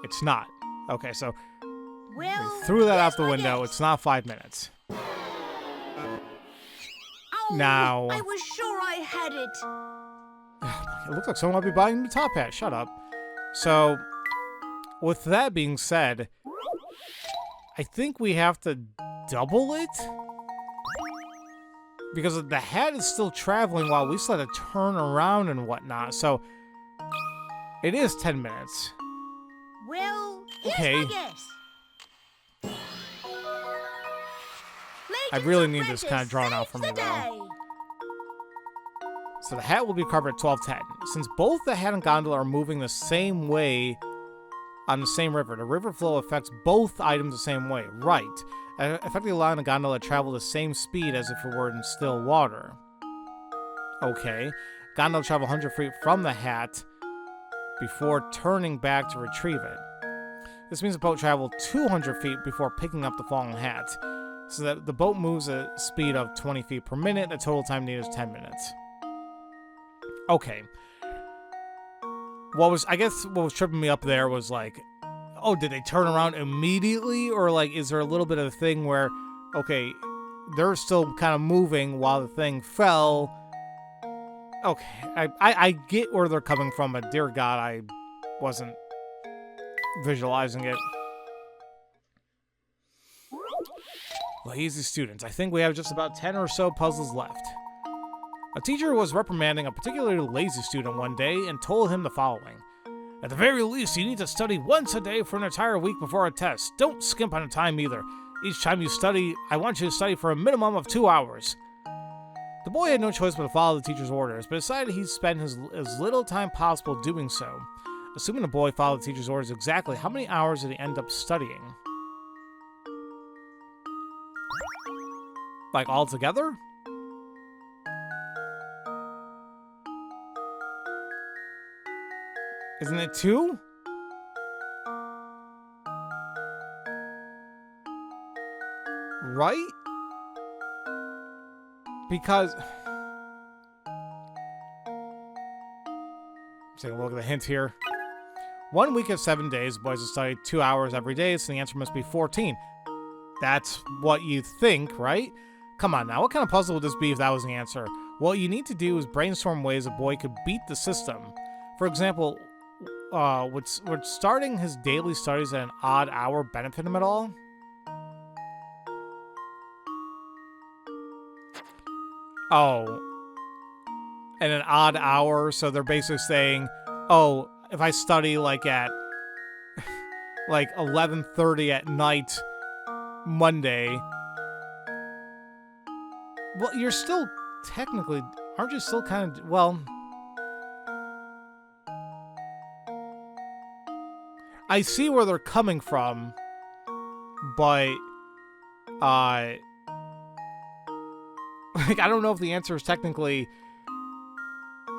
It's not. Okay, so Well, we threw that out the my window. guess. It's not 5 minutes. Oh, Now- I was sure I had it. It looks like someone might be buying the top hat. Shut up. So, with that being said, I think we have to double it? Because the hat is still traveling while we still have to turn around and whatnot. So, it is 10 minutes. Well, here's Okay. my guess. I Layton's really need this apprentice kind of drawn out saves for me, the though. day. So the hat will be covered at 12:10. Since both the hat and gondola are moving the same way on the same river, the river flow affects both items the same way. Right. Effectively allowing the gondola to travel the same speed as if it were in still water. Okay. Gondola travel 100 feet from the hat before turning back to retrieve it. This means the boat traveled 200 feet before picking up the fallen hat. So that the boat moves at a speed of 20 feet per minute. The total time needed is 10 minutes. Okay. I guess what was tripping me up there was like, oh, did they turn around immediately? Or like, is there a little bit of a thing where, okay, they're still kind of moving while the thing fell. Okay, I get where they're coming from, but dear God, I wasn't visualizing it. Lazy students. I think we have just about 10 or so puzzles left. A teacher was reprimanding a particularly lazy student one day and told him the following. At the very least, you need to study once a day for an entire week before a test. Don't skimp on the time either. Each time you study, I want you to study for a minimum of 2 hours. The boy had no choice but to follow the teacher's orders, but decided he'd spend as little time possible doing so. Assuming the boy followed the teacher's orders exactly, how many hours did he end up studying? Like, all together? Isn't it 2? Right? Because... Take a look at the hint here. 1 week of 7 days, boys will study 2 hours every day, so the answer must be 14. That's what you think, right? Come on now, what kind of puzzle would this be if that was the answer? What you need to do is brainstorm ways a boy could beat the system. For example, would starting his daily studies at an odd hour benefit him at all? Oh, at an odd hour, so they're basically saying, oh, if I study like at like 11:30 at night Monday, well, you're still technically, aren't you still kind of, well, I see where they're coming from, but like, I don't know if the answer is technically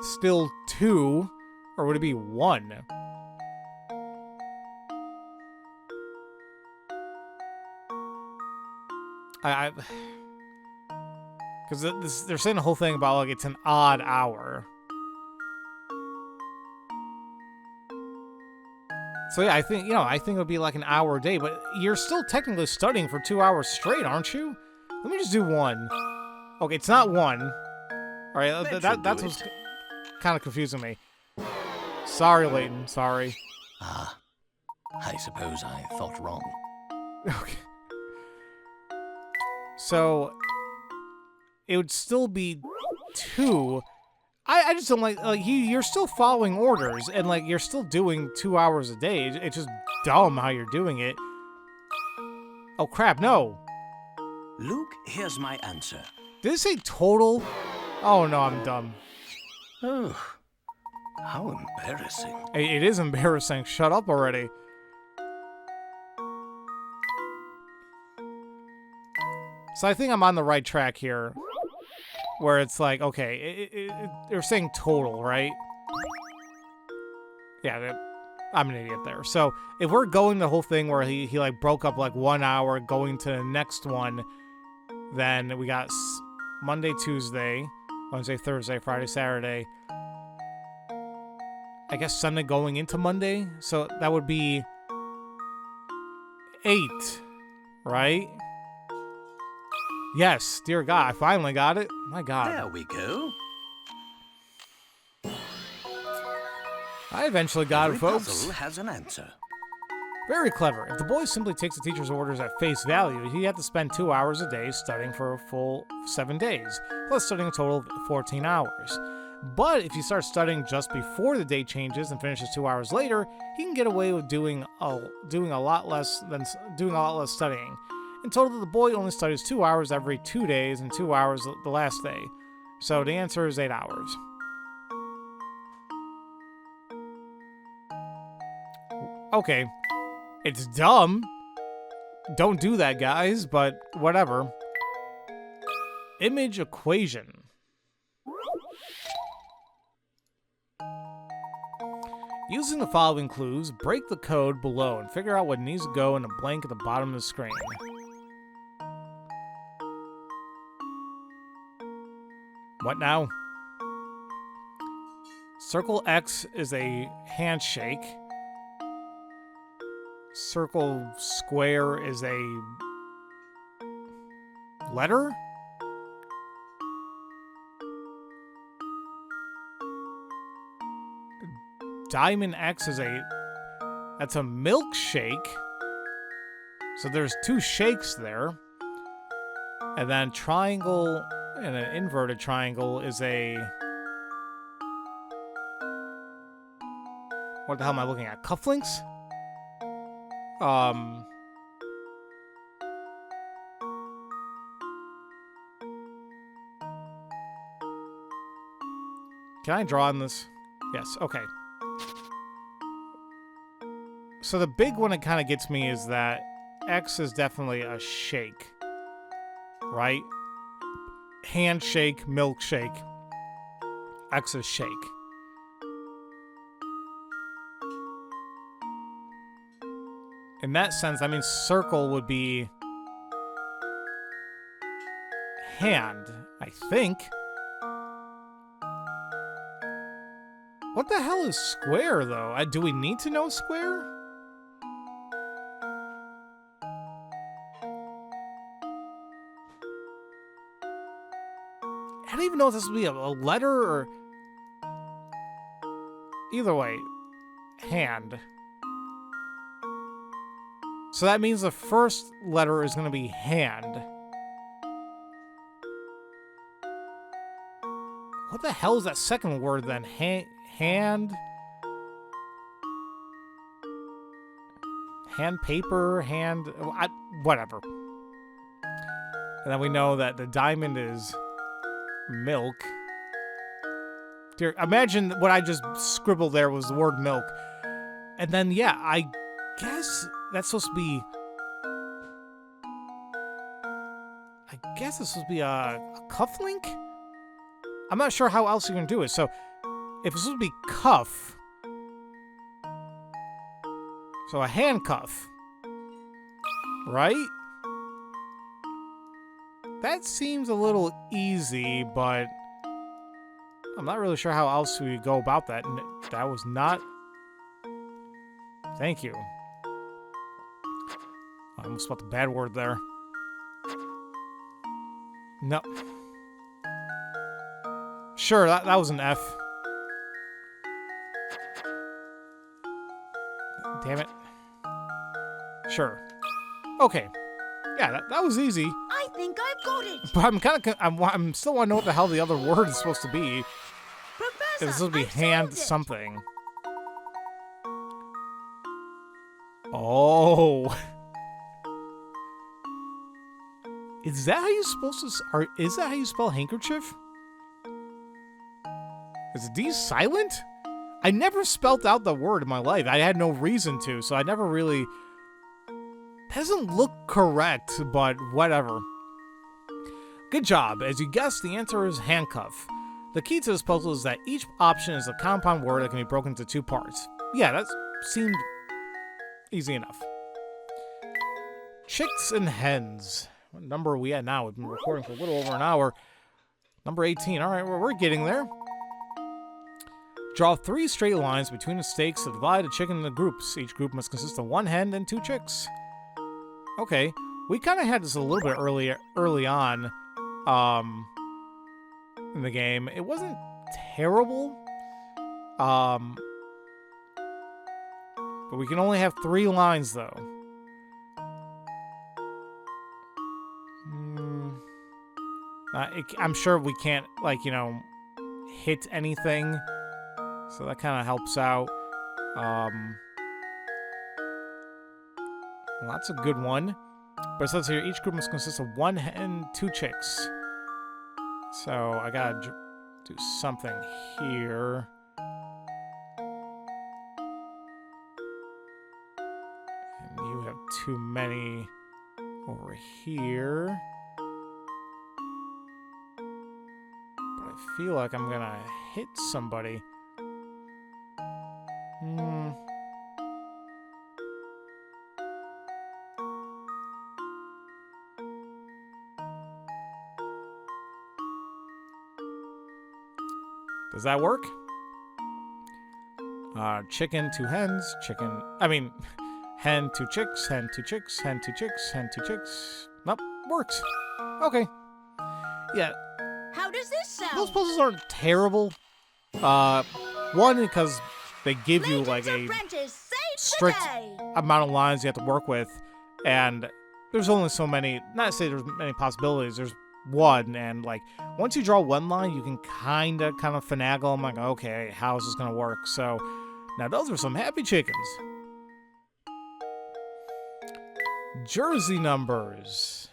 still 2, or would it be 1? Because they're saying the whole thing about like it's an odd hour. So yeah, I think it would be like an hour a day, but you're still technically studying for 2 hours straight, aren't you? Let me just do 1. Okay, it's not 1. All right, that's what's kind of confusing me. Sorry, Layton. Sorry. Ah, I suppose I thought wrong. Okay. So it would still be 2. I just don't like you're still following orders and like you're still doing 2 hours a day. It's just dumb how you're doing it. Oh crap, no. Luke, here's my answer. Did it say total? Oh no, I'm dumb. Oh, how embarrassing. It is embarrassing. Shut up already. So I think I'm on the right track here. Where it's like, okay, they're saying total, right? Yeah, I'm an idiot there. So if we're going the whole thing where he like broke up like 1 hour going to the next one, then we got Monday, Tuesday, Wednesday, Thursday, Friday, Saturday. I guess Sunday going into Monday. So that would be 8, right? Yes, dear God, I finally got it. My God. There we go. I eventually got Every it, folks. puzzle has an answer. Very clever. If the boy simply takes the teacher's orders at face value, he'd have to spend 2 hours a day studying for a full 7 days, plus studying a total of 14 hours. But if he starts studying just before the day changes and finishes 2 hours later, he can get away with doing a lot less studying. In total, the boy only studies 2 hours every 2 days and 2 hours the last day. So the answer is 8 hours. Okay. It's dumb. Don't do that, guys, but whatever. Image equation. Using the following clues, break the code below and figure out what needs to go in a blank at the bottom of the screen. What now? Circle X is a handshake. Circle square is a letter? Diamond X is that's a milkshake. So there's 2 shakes there. And then triangle and an inverted triangle is a... What the hell am I looking at? Cufflinks? Can I draw on this? Yes, okay. So the big one that kind of gets me is that X is definitely a shake, right? Handshake, milkshake. X is shake. In that sense, I mean, circle would be hand, I think. What the hell is square, though? Do we need to know square? I don't even know if this would be a letter or... Either way, hand. So that means the first letter is going to be hand. What the hell is that second word then? Hand? Hand paper? Hand? Whatever. And then we know that the diamond is milk. Dear, imagine what I just scribbled there was the word milk. And then, yeah, I guess that's supposed to be... I guess it's supposed to be a cufflink? I'm not sure how else you're going to do it. So, if it's supposed to be cuff... So, a handcuff. Right? That seems a little easy, but... I'm not really sure how else we go about that. And that was not... Thank you. I almost spelled the bad word there. No. Sure, that was an F. Damn it. Sure. Okay. Yeah, that was easy. I think I've got it. But I'm kind of... I'm still want to know what the hell the other word is supposed to be. Professor, It's supposed to be I've hand solved it. something. Oh. Is that how you're supposed to... Is that how you spell handkerchief? Is the D silent? I never spelt out the word in my life. I had no reason to, so I never really... Doesn't look correct, but whatever. Good job. As you guessed, the answer is handcuff. The key to this puzzle is that each option is a compound word that can be broken into two parts. Yeah, that seemed easy enough. Chicks and hens. What number are we at now? We've been recording for a little over an hour. Number 18. All right, we're getting there. Draw 3 straight lines between the stakes to divide a chicken into groups. Each group must consist of 1 hen and 2 chicks. Okay, we kind of had this a little bit early on in the game. It wasn't terrible, but we can only have 3 lines though. I'm sure we can't, like, hit anything, so that kind of helps out. Well, that's a good one. But it says here, each group must consist of 1 hen, 2 chicks. So I gotta do something here. And you have too many over here. But I feel like I'm gonna hit somebody. Does that work? Chicken, 2 hens, hen, 2 chicks, hen, 2 chicks, hen, 2 chicks, hen, 2 chicks. Nope, works. Okay. Yeah. How does this sound? Those puzzles aren't terrible. One, because they give you like a Apprentice, save strict the day. amount of lines you have to work with, and there's only so many, not to say there's many possibilities, there's one, and like once you draw 1 line you can kind of finagle. I'm like, okay, how is this gonna work? So now those are some happy chickens. Jersey numbers.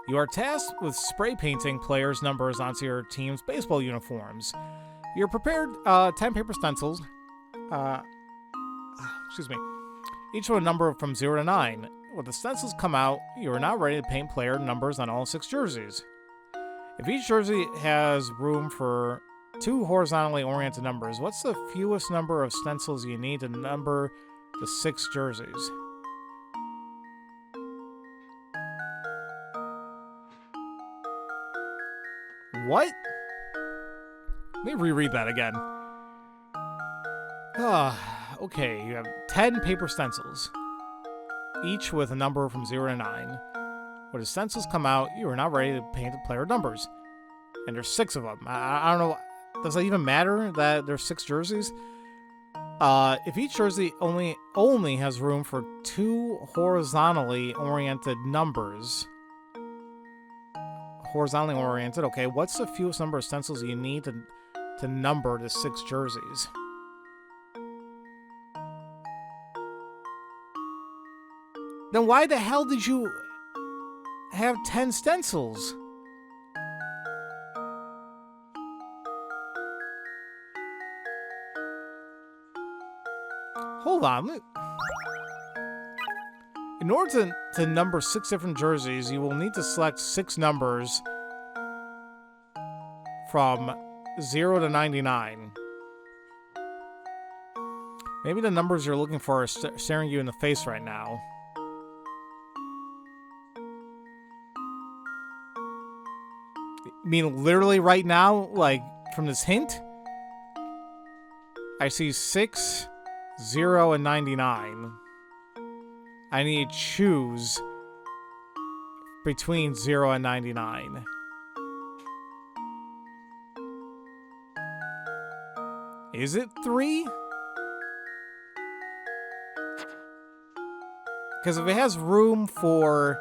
You are tasked with spray painting players' numbers onto your team's baseball uniforms. You're prepared 10 paper stencils. Excuse me. Each with a number from 0 to 9. When the stencils come out, you are now ready to paint player numbers on all 6 jerseys. If each jersey has room for 2 horizontally oriented numbers, what's the fewest number of stencils you need to number the 6 jerseys? What? Let me reread that again. Okay, you have 10 paper stencils, each with a number from 0 to 9. When the stencils come out, you are now ready to paint the player numbers. And there's 6 of them. I don't know. Does it even matter that there's 6 jerseys? If each jersey only has room for 2 horizontally oriented numbers. Horizontally oriented. Okay, what's the fewest number of stencils you need to number the 6 jerseys? Then why the hell did you have 10 stencils? Hold on. In order to number 6 different jerseys, you will need to select 6 numbers from 0 to 99. Maybe the numbers you're looking for are staring you in the face right now. You mean literally right now? Like, from this hint? I see 6, 0, and 99. I need to choose between 0 and 99. Is it 3? Because if it has room for,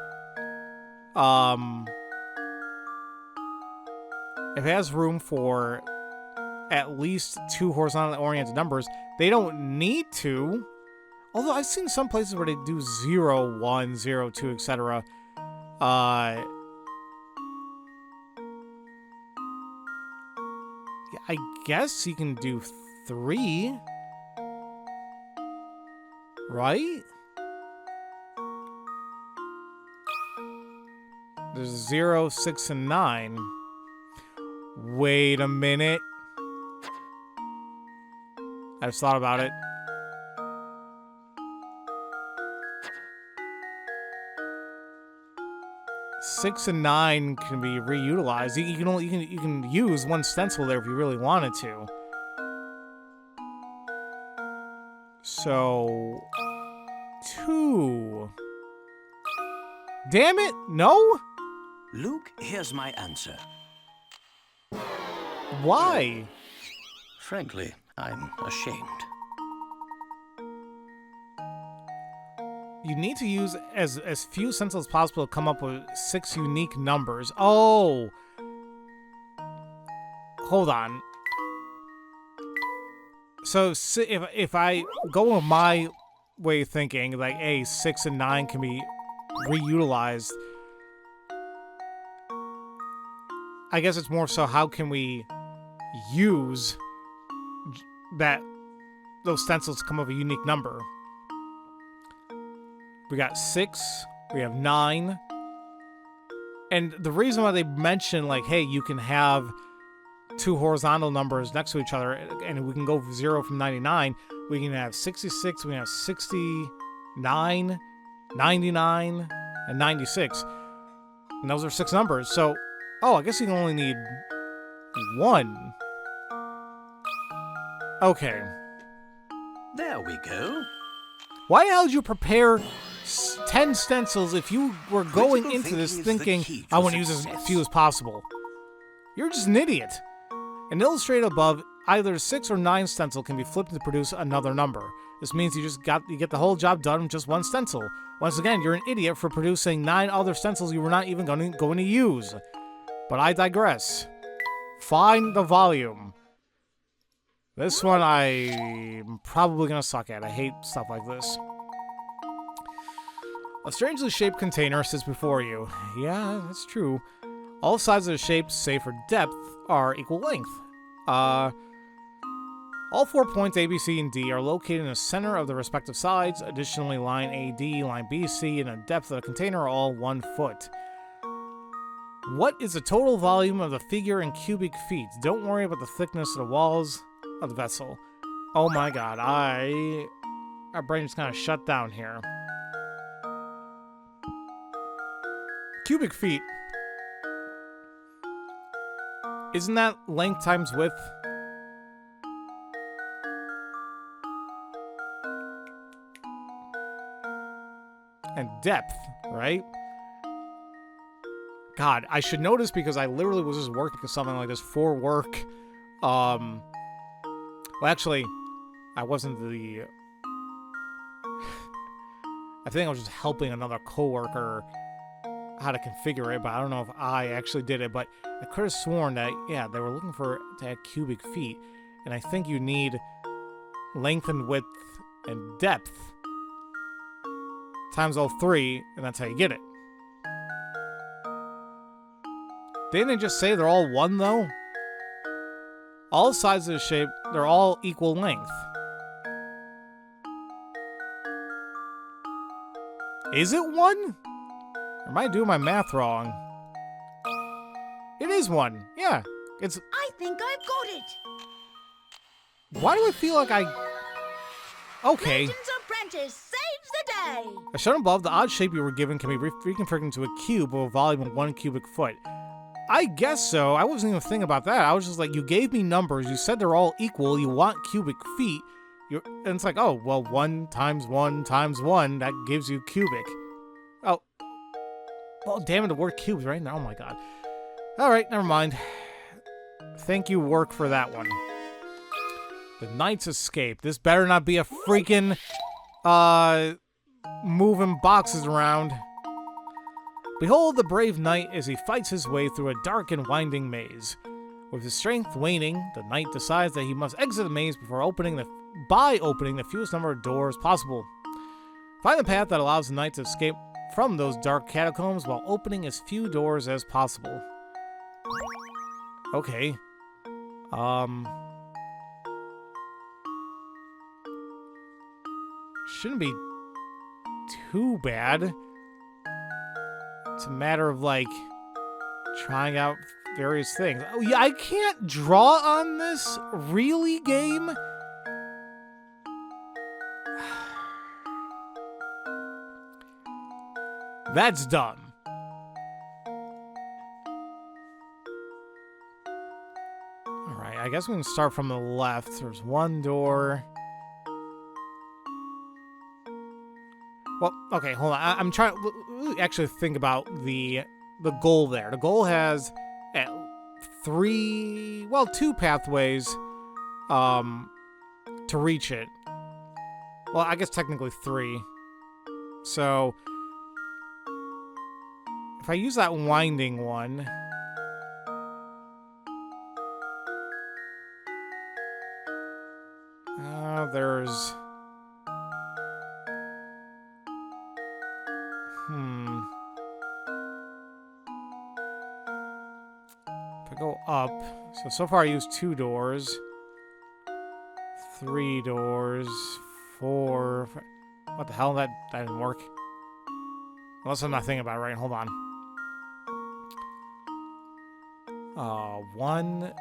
if it has room for at least 2 horizontally oriented numbers, they don't need to. Although I've seen some places where they do 0, 1, 0, 2, etc. Yeah, I guess you can do 3. Right? There's 0, 6, and 9. Wait a minute. I just thought about it. Six and 9 can be reutilized. You can use 1 stencil there if you really wanted to. So 2. Damn it! No? Luke, here's my answer. Why? Frankly, I'm ashamed. You need to use as few stencils as possible to come up with 6 unique numbers. Oh! Hold on. So if I go with my way of thinking, like, hey, 6 and 9 can be reutilized, I guess it's more so how can we use those stencils to come up with a unique number. We got 6, we have 9, and the reason why they mention, like, hey, you can have 2 horizontal numbers next to each other, and we can go 0 from 99, we can have 66, we can have 69, 99, and 96, and those are 6 numbers, so, oh, I guess you can only need 1. Okay. There we go. Why the hell did you prepare 10 stencils if you were going Critical into this thinking is the thinking, key to I want to use as success. few as possible? You're just an idiot. And illustrated above, either 6 or 9 stencil can be flipped to produce another number. This means you get the whole job done with just 1 stencil. Once again, you're an idiot for producing 9 other stencils you were not even going to use. But I digress. Find the volume. This one I'm probably going to suck at. I hate stuff like this. A strangely shaped container sits before you. Yeah, that's true. All sides of the shape, save for depth, are equal length. All 4 points A, B, C, and D are located in the center of the respective sides. Additionally, line AD, line BC, and the depth of the container are all 1 foot. What is the total volume of the figure in cubic feet? Don't worry about the thickness of the walls of the vessel. Oh my god, our brain just kind of shut down here. Cubic feet. Isn't that length times width? And depth, right? God, I should know this because I literally was just working something like this for work. Well, actually, I wasn't the... I think I was just helping another coworker how to configure it, but I don't know if I actually did it. But I could have sworn that, yeah, they were looking to add cubic feet, and I think you need length and width and depth times all 3, and that's how you get it. Didn't it just say they're all 1, though? All sides of the shape, they're all equal length. Is it 1? Or am I doing my math wrong? It is 1. Yeah. It's... I think I've got it. Why do I feel like I... Okay. Layton's apprentice saves the day. As shown above, the odd shape you were given can be reconfigured into a cube with a volume of 1 cubic foot. I guess so. I wasn't even thinking about that. I was just like, you gave me numbers. You said they're all equal. You want cubic feet. And it's like, oh, well, 1 times 1 times 1, that gives you cubic. Oh. Well, damn it, the word cubes right now. Oh, my God. All right, never mind. Thank you, work, for that one. The Knight's Escape. This better not be a freaking, moving boxes around. Behold the brave knight as he fights his way through a dark and winding maze. With his strength waning, the knight decides that he must exit the maze before opening the fewest number of doors possible. Find the path that allows the knight to escape from those dark catacombs while opening as few doors as possible. Okay. Shouldn't be too bad. It's a matter of, like, trying out various things. Oh, yeah, I can't draw on this? Really, game? That's dumb. Alright, I guess we can start from the left. There's 1 door. Well, okay, hold on. I'm trying to actually think about the goal there. The goal has 2 pathways to reach it. Well, I guess technically 3. So if I use that winding one, there's... If I go up, so far I used 2 doors, 3 doors, 4. What the hell? That didn't work. Unless I'm not thinking about it right. Hold on. 1,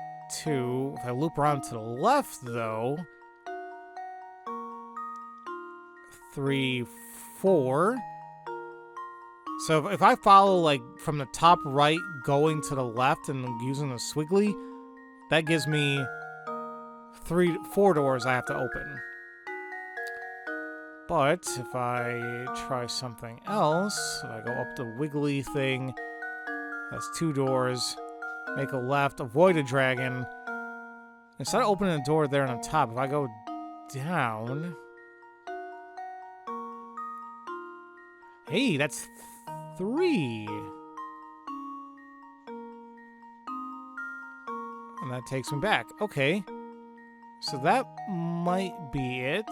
2. If I loop around to the left, though, 3, 4. So if I follow, like, from the top right going to the left and using the squiggly, that gives me 4 doors I have to open. But if I try something else, if I go up the wiggly thing, that's 2 doors, make a left, avoid a dragon. Instead of opening a door there on the top, if I go down... Hey, that's 3. And that takes me back. Okay. So that might be it.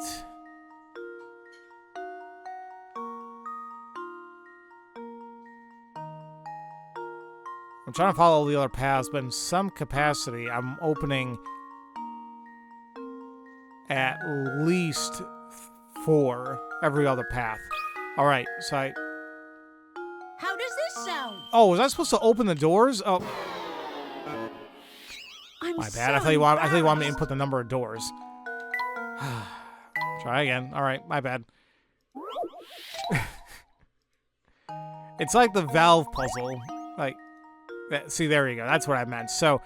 I'm trying to follow the other paths, but in some capacity, I'm opening at least 4 every other path. Alright, so How does this sound? Oh, was I supposed to open the doors? Oh. My bad. I thought you wanted me to input the number of doors. Try again. Alright, my bad. It's like the valve puzzle. Like, see, there you go. That's what I meant. So,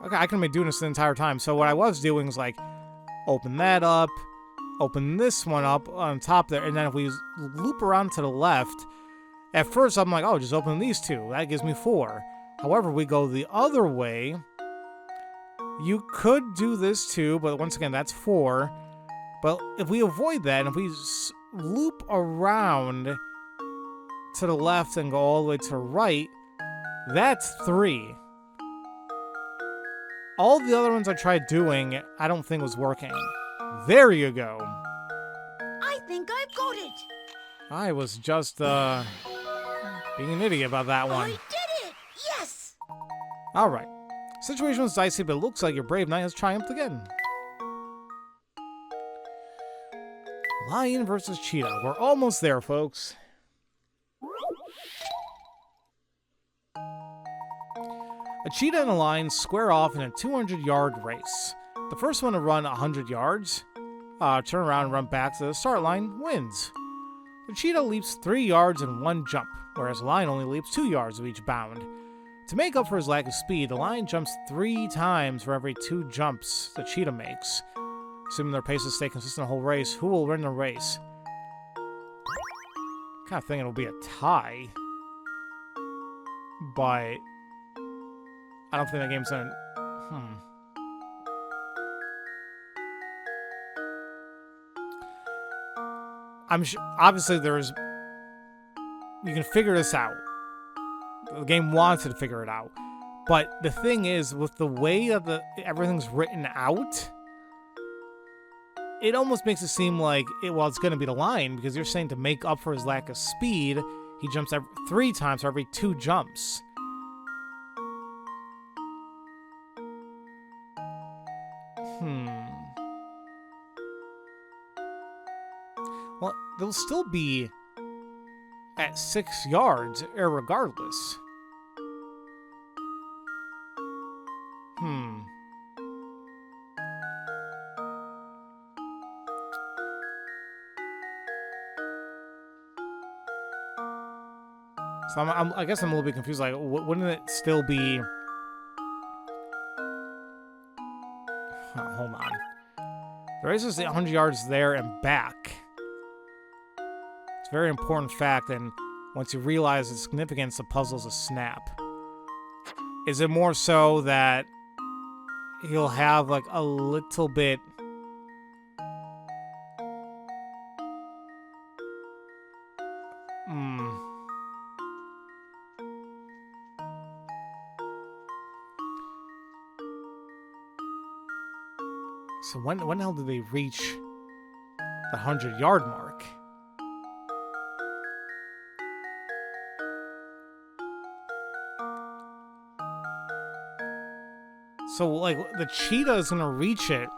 okay, I can be doing this the entire time. So what I was doing is, like, open that up, open this one up on top there, and then if we loop around to the left, At first, I'm like, oh, just open these two. That gives me 4. However, we go the other way. You could do this too, but once again, that's 4. But if we avoid that, and if we loop around to the left and go all the way to the right, that's 3. All the other ones I tried doing, I don't think was working. There you go. I think I've got it. I was just, being an idiot about that one. I did it. Yes. Alright. Situation was dicey, but it looks like your brave knight has triumphed again. Lion versus cheetah. We're almost there, folks. A cheetah and a lion square off in a 200-yard race. The first one to run 100 yards, turn around and run back to the start line, wins. The cheetah leaps 3 yards in one jump, whereas the lion only leaps 2 yards of each bound. To make up for his lack of speed, the lion jumps 3 times for every 2 jumps the cheetah makes. Assuming their paces stay consistent the whole race, who will win the race? I'm kind of thinking it'll be a tie. But I don't think that game's gonna... I'm sure, obviously there's... You can figure this out. The game wants you to figure it out. But the thing is, with the way that everything's written out, it almost makes it seem like, it's going to be the lion, because you're saying to make up for his lack of speed, he jumps 3 times for every 2 jumps. Well, they'll still be at 6 yards, irregardless. So I guess I'm a little bit confused. Like, wouldn't it still be... Oh, hold on. The race is 100 yards there and back. It's a very important fact, and once you realize the significance, the puzzle's a snap. Is it more so that he'll have, like, a little bit... So when the hell did they reach the 100-yard mark? So, like, the cheetah is gonna reach it.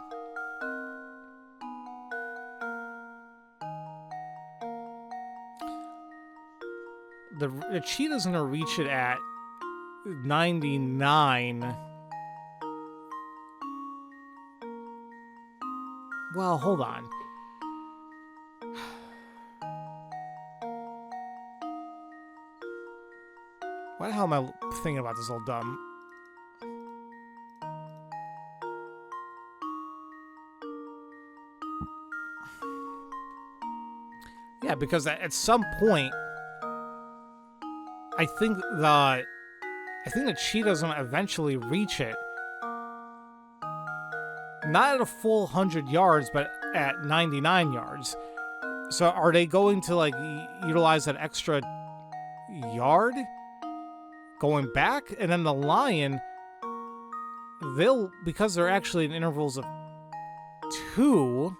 The cheetah's gonna reach it at 99. Well, hold on. Why the hell am I thinking about this all dumb? Yeah, because at some point, I think the cheetah's gonna eventually reach it. Not at a full 100 yards, but at 99 yards. So are they going to, like, utilize that extra yard going back? And then the lion, because they're actually in intervals of 2...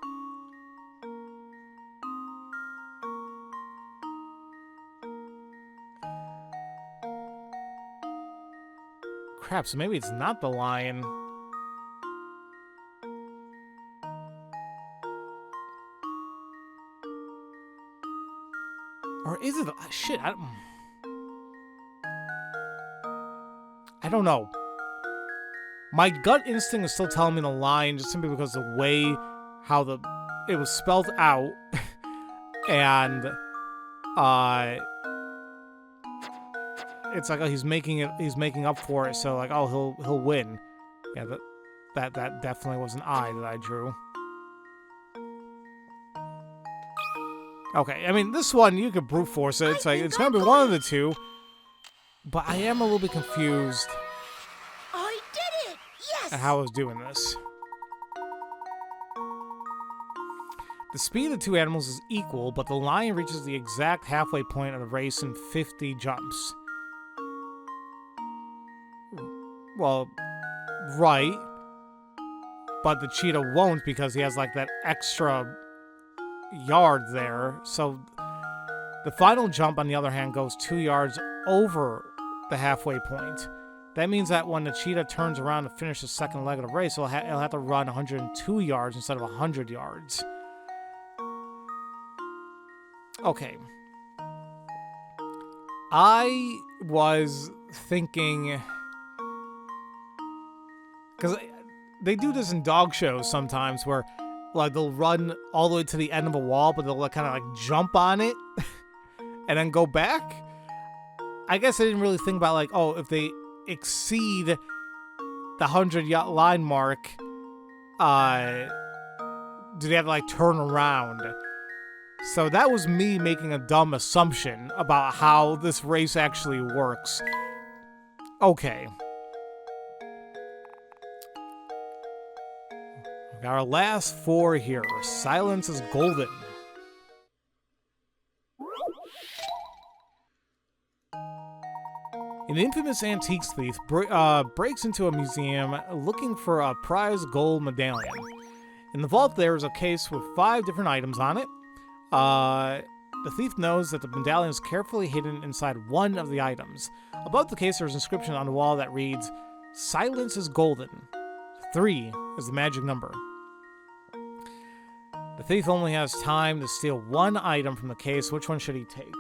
Crap, so maybe it's not the lion. Or is it? Shit, I don't know. My gut instinct is still telling me the lion, just simply because the way how it was spelled out, and it's like, oh, he's making up for it. So like, oh, he'll win. Yeah, that definitely was an eye that I drew. Okay, I mean, this one, you could brute force it. It's like, it's gonna be one of the two. But I am a little bit confused I did it! Yes! at how I was doing this. The speed of the two animals is equal, but the lion reaches the exact halfway point of the race in 50 jumps. Well, right. But the cheetah won't because he has like that extra yard there. So the final jump, on the other hand, goes 2 yards over the halfway point. That means that when the cheetah turns around to finish the second leg of the race, it'll have to run 102 yards instead of 100 yards. Okay. I was thinking, because they do this in dog shows sometimes where like they'll run all the way to the end of a wall, but they'll like, kind of like jump on it and then go back. I guess I didn't really think about like, oh, if they exceed the 100 line mark, do they have to like turn around? So that was me making a dumb assumption about how this race actually works. Okay. We got our last 4 here. Silence is golden. An infamous antiques thief breaks into a museum looking for a prized gold medallion. In the vault there is a case with 5 different items on it. The thief knows that the medallion is carefully hidden inside one of the items. Above the case there's an inscription on the wall that reads, "Silence is golden. 3 is the magic number." The thief only has time to steal 1 item from the case. Which one should he take?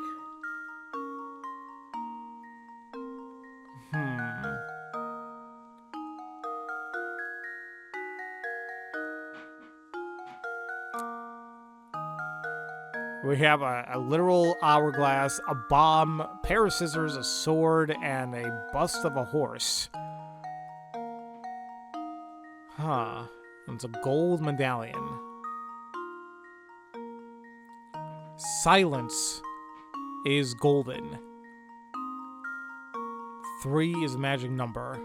We have a literal hourglass, a bomb, a pair of scissors, a sword, and a bust of a horse. Huh. It's a gold medallion. Silence is golden. 3 is the magic number.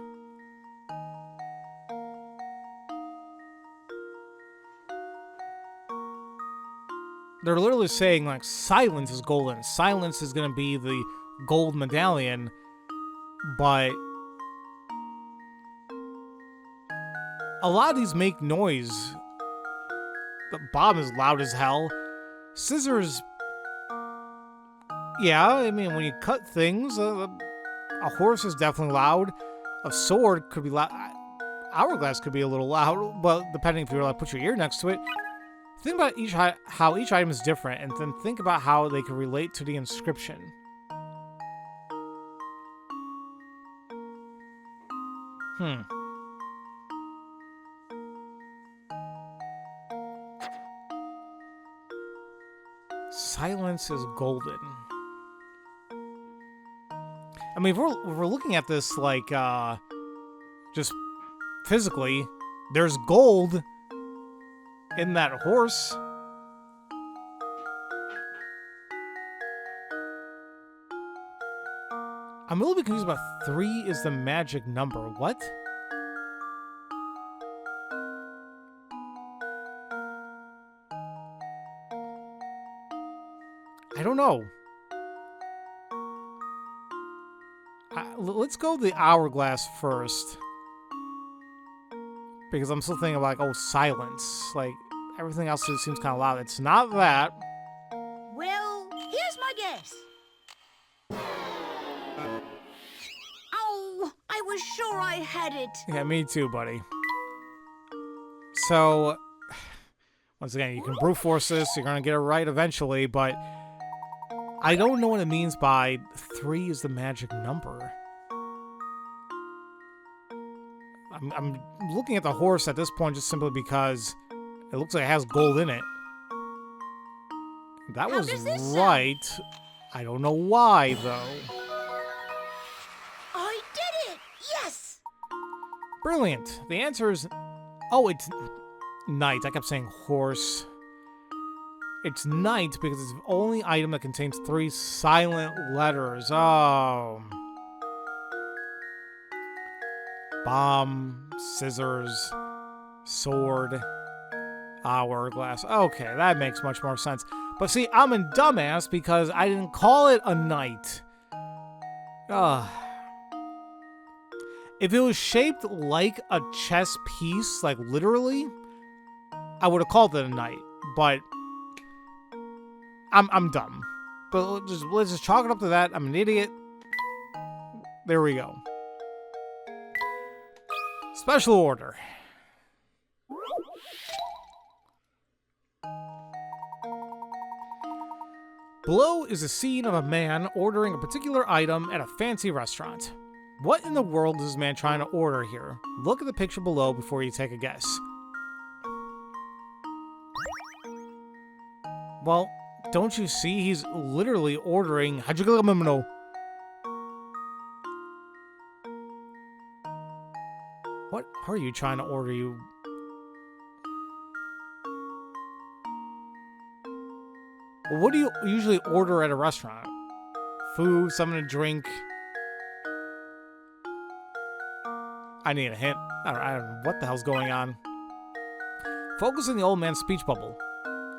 They're literally saying, like, silence is golden. Silence is going to be the gold medallion, but a lot of these make noise. The bomb is loud as hell. Scissors, yeah, I mean, when you cut things, a horse is definitely loud. A sword could be loud. Hourglass could be a little loud, but depending if you like put your ear next to it. Think about how each item is different, and then think about how they can relate to the inscription. Silence is golden. I mean, if we're looking at this like just physically, there's gold in that horse. I'm a little bit confused about 3 is the magic number. What? I don't know. Let's go the hourglass first. Because I'm still thinking like, oh, silence. Like, everything else just seems kind of loud. It's not that. Well, here's my guess. Oh, I was sure I had it. Yeah, me too, buddy. So, once again, you can brute force this. You're going to get it right eventually, but I don't know what it means by 3 is the magic number. I'm looking at the horse at this point just simply because it looks like it has gold in it. That was right. I don't know why, though. I did it! Yes! Brilliant. The answer is... Oh, it's knight. I kept saying horse. It's night because it's the only item that contains 3 silent letters. Oh. Bomb, scissors, sword, hourglass. Okay, that makes much more sense. But see, I'm a dumbass because I didn't call it a knight. Ugh. If it was shaped like a chess piece, like literally, I would have called it a knight. But I'm dumb. But let's just chalk it up to that. I'm an idiot. There we go. Special order. Below is a scene of a man ordering a particular item at a fancy restaurant. What in the world is this man trying to order here? Look at the picture below before you take a guess. Well, don't you see? He's literally ordering Hajugalamimno. What are you trying to order, you? Well, what do you usually order at a restaurant? Food, something to drink. I need a hint. I don't know what the hell's going on. Focus on the old man's speech bubble.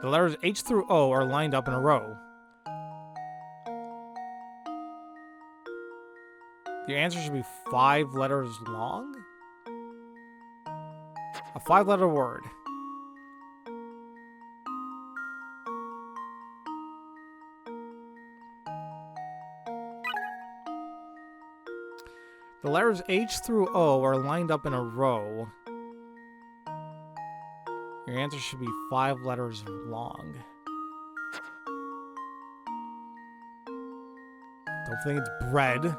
The letters H through O are lined up in a row. Your answer should be 5 letters long? A 5-letter word. The letters H through O are lined up in a row. Your answer should be 5 letters long. Don't think it's bread.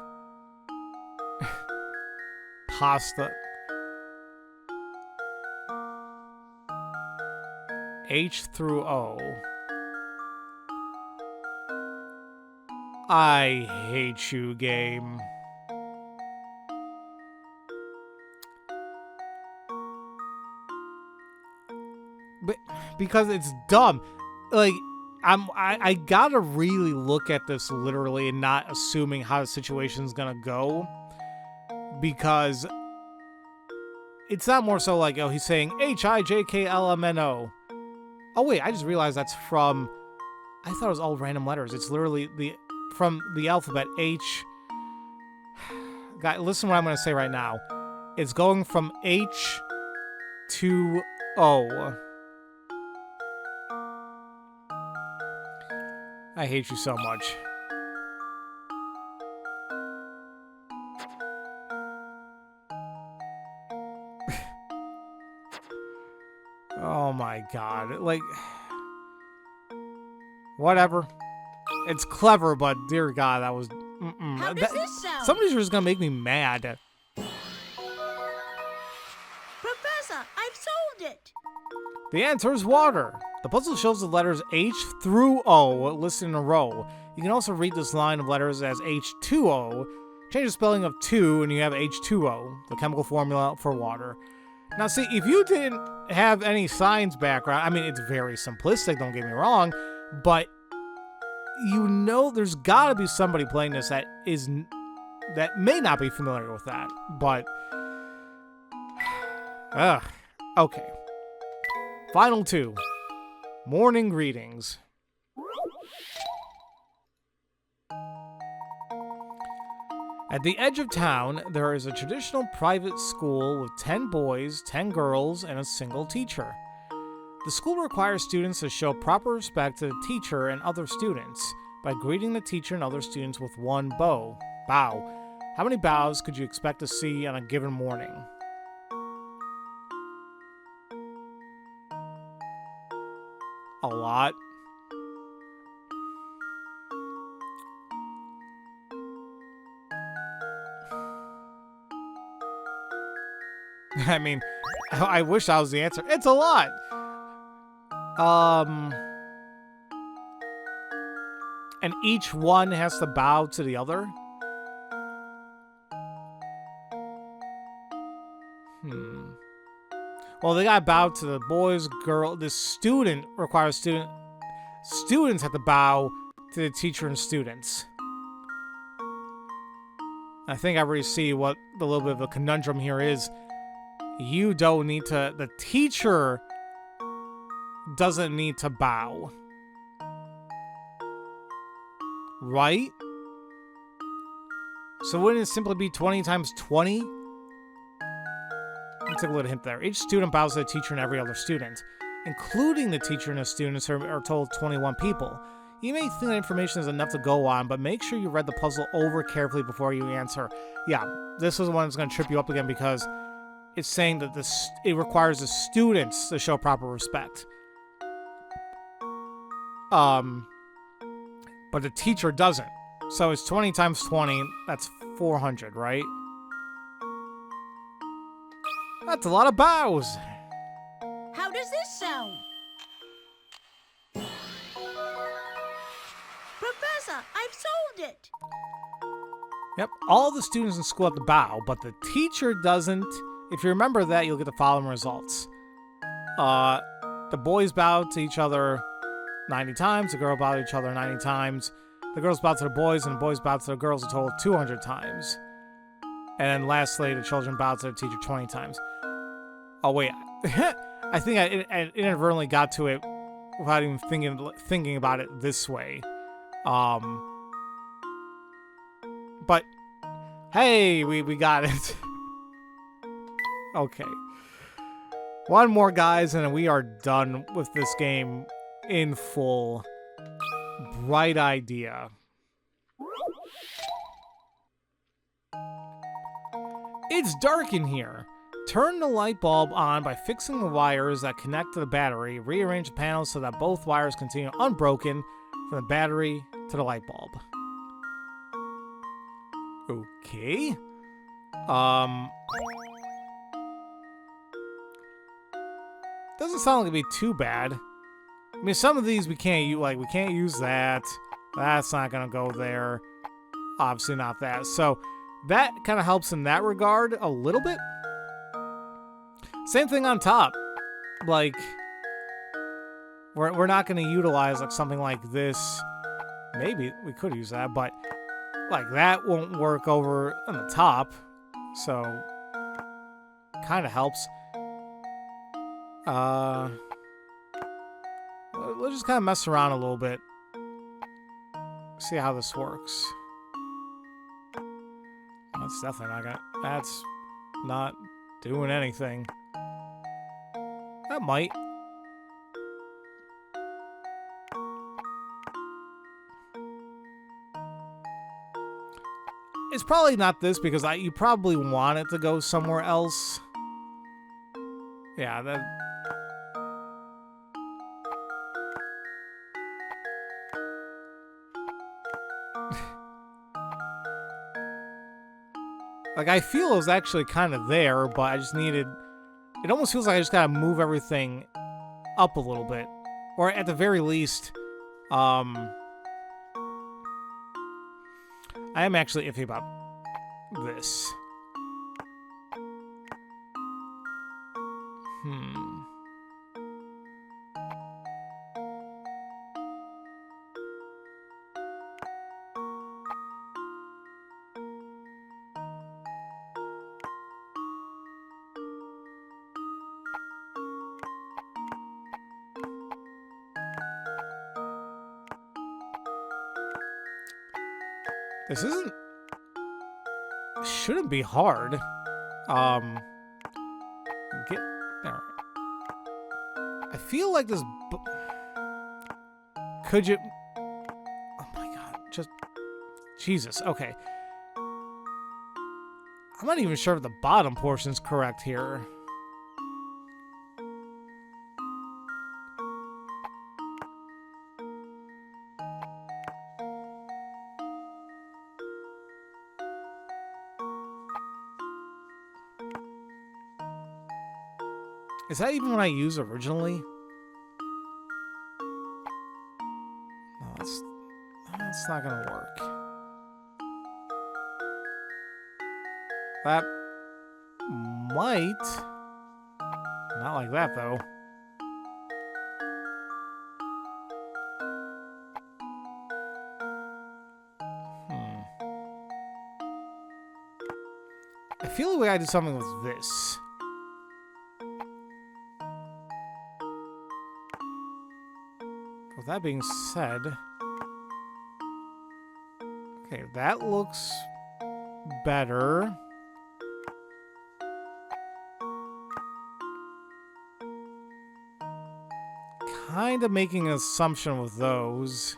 Pasta. H through O. I hate you, game. But because it's dumb. Like, I gotta really look at this literally and not assuming how the situation's gonna go. Because it's not more so like, oh, he's saying Hijklmno. Oh wait, I just realized that's from, I thought it was all random letters. It's literally from the alphabet H. Guys, listen to what I'm gonna say right now. It's going from H to O. I hate you so much. Oh my god. Like, whatever. It's clever, but dear god, that was... How does this sound? Somebody's just gonna make me mad. Professor, I've solved it. The answer is water. The puzzle shows the letters H through O listed in a row. You can also read this line of letters as H2O. Change the spelling of 2 and you have H2O, the chemical formula for water. Now see, if you didn't have any science background, I mean, it's very simplistic, don't get me wrong, but you know there's gotta be somebody playing this that may not be familiar with that, but... Ugh. Okay. Final 2. Morning greetings. At the edge of town, there is a traditional private school with 10 boys, 10 girls, and a single teacher. The school requires students to show proper respect to the teacher and other students by greeting the teacher and other students with one bow. How many bows could you expect to see on a given morning? A lot. I mean, I wish that was the answer. It's a lot. And each one has to bow to the other? Well, they gotta bow to the boys, girl. The student requires student. students have to bow to the teacher and students. I think I already see what the little bit of a conundrum here is. You don't need to... The teacher doesn't need to bow. Right? So wouldn't it simply be 20 times 20? Let's take a little hint there. Each student bows to the teacher and every other student, including the teacher and the students are total 21 people. You may think that information is enough to go on, but make sure you read the puzzle over carefully before you answer. Yeah, this is the one that's going to trip you up again because it's saying that it requires the students to show proper respect. But the teacher doesn't. So it's 20 times 20, that's 400, right? That's a lot of bows. How does this sound? Professor, I've solved it. Yep, all the students in school have to bow, but the teacher doesn't. If you remember that, you'll get the following results. The boys bow to each other 90 times, the girls bow to each other 90 times, the girls bow to the boys, and the boys bow to the girls a total of 200 times. And then lastly, the children bow to the teacher 20 times. Oh, wait. I think I inadvertently got to it without even thinking about it this way. But, hey, we got it. Okay. One more, guys, and we are done with this game in full. Bright idea. It's dark in here. Turn the light bulb on by fixing the wires that connect to the battery. Rearrange the panels so that both wires continue unbroken from the battery to the light bulb. Okay. Doesn't sound like it'd be too bad. I mean, some of these we can't use. Like, we can't use that. That's not gonna go there. Obviously not that. So that kind of helps in that regard a little bit. Same thing on top. Like, we're not gonna utilize like something like this. Maybe we could use that, but like that won't work over on the top. So kind of helps. We'll just kind of mess around a little bit. See how this works. That's definitely not gonna... That's not doing anything. That might. It's probably not this because you probably want it to go somewhere else. Yeah, that... Like, I feel it was actually kind of there, but I just needed... It almost feels like I just gotta move everything up a little bit. Or at the very least, I am actually iffy about this. This shouldn't be hard. Get there. I feel like this. Could you? Oh my god! Just Jesus. Okay. I'm not even sure if the bottom portion's correct here. Is that even what I used originally? No, that's not gonna work. That might. Not like that, though. I feel like we gotta do something with this. With that being said... Okay, that looks better. Kind of making an assumption with those.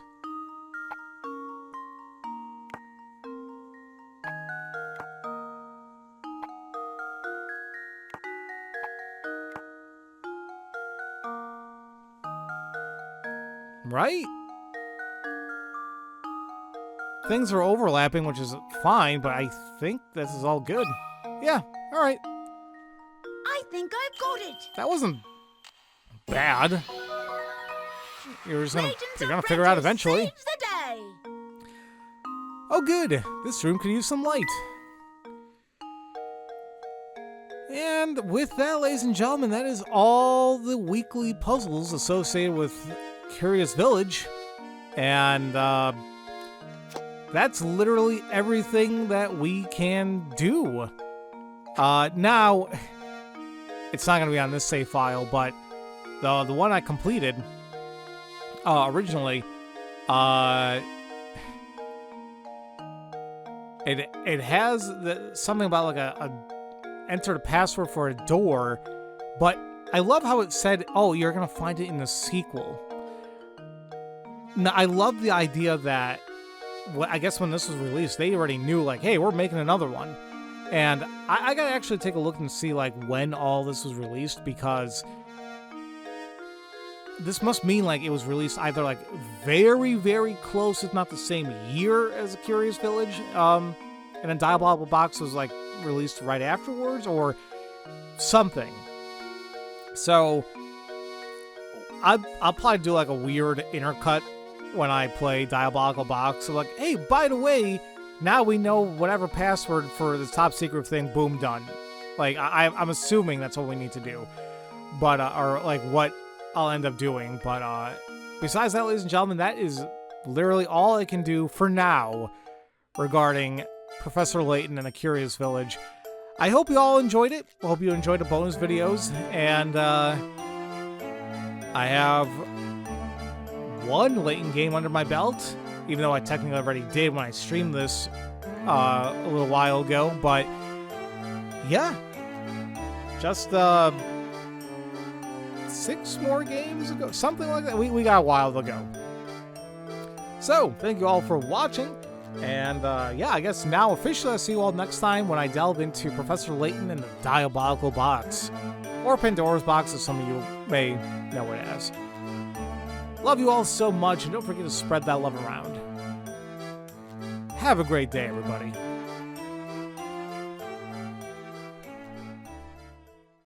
Right? Things are overlapping, which is fine, but I think this is all good. Yeah, alright. I think I've got it. That wasn't bad. You're gonna figure it out Apprentice eventually. saves the day. Oh good, this room could use some light. And with that, ladies and gentlemen, that is all the weekly puzzles associated with Curious Village. And that's literally everything that we can do. Now, it's not going to be on this save file, but the one I completed originally, it has something about like a enter the password for a door, but I love how it said, oh, you're going to find it in the sequel. Now, I love the idea that, I guess when this was released, they already knew, like, hey, we're making another one. And I gotta actually take a look and see, like, when all this was released, because this must mean, like, it was released either, like, very, very close, if not the same year as Curious Village, and then Diabolical Box was, like, released right afterwards, or something. So, I'll probably do, like, a weird intercut when I play Diabolical Box. So, like, hey, by the way, now we know whatever password for the top secret thing, boom, done. Like, I'm assuming that's what we need to do. But, or, like, what I'll end up doing. But, besides that, ladies and gentlemen, that is literally all I can do for now regarding Professor Layton and the Curious Village. I hope you all enjoyed it. I hope you enjoyed the bonus videos. And, I have one Layton game under my belt, even though I technically already did when I streamed this a little while ago. But yeah, just 6 more games ago, something like that. We got a while to go. So thank you all for watching, and yeah, I guess now officially I'll see you all next time when I delve into Professor Layton and the Diabolical Box, or Pandora's Box, as some of you may know it as. Love you all so much, and don't forget to spread that love around. Have a great day, everybody.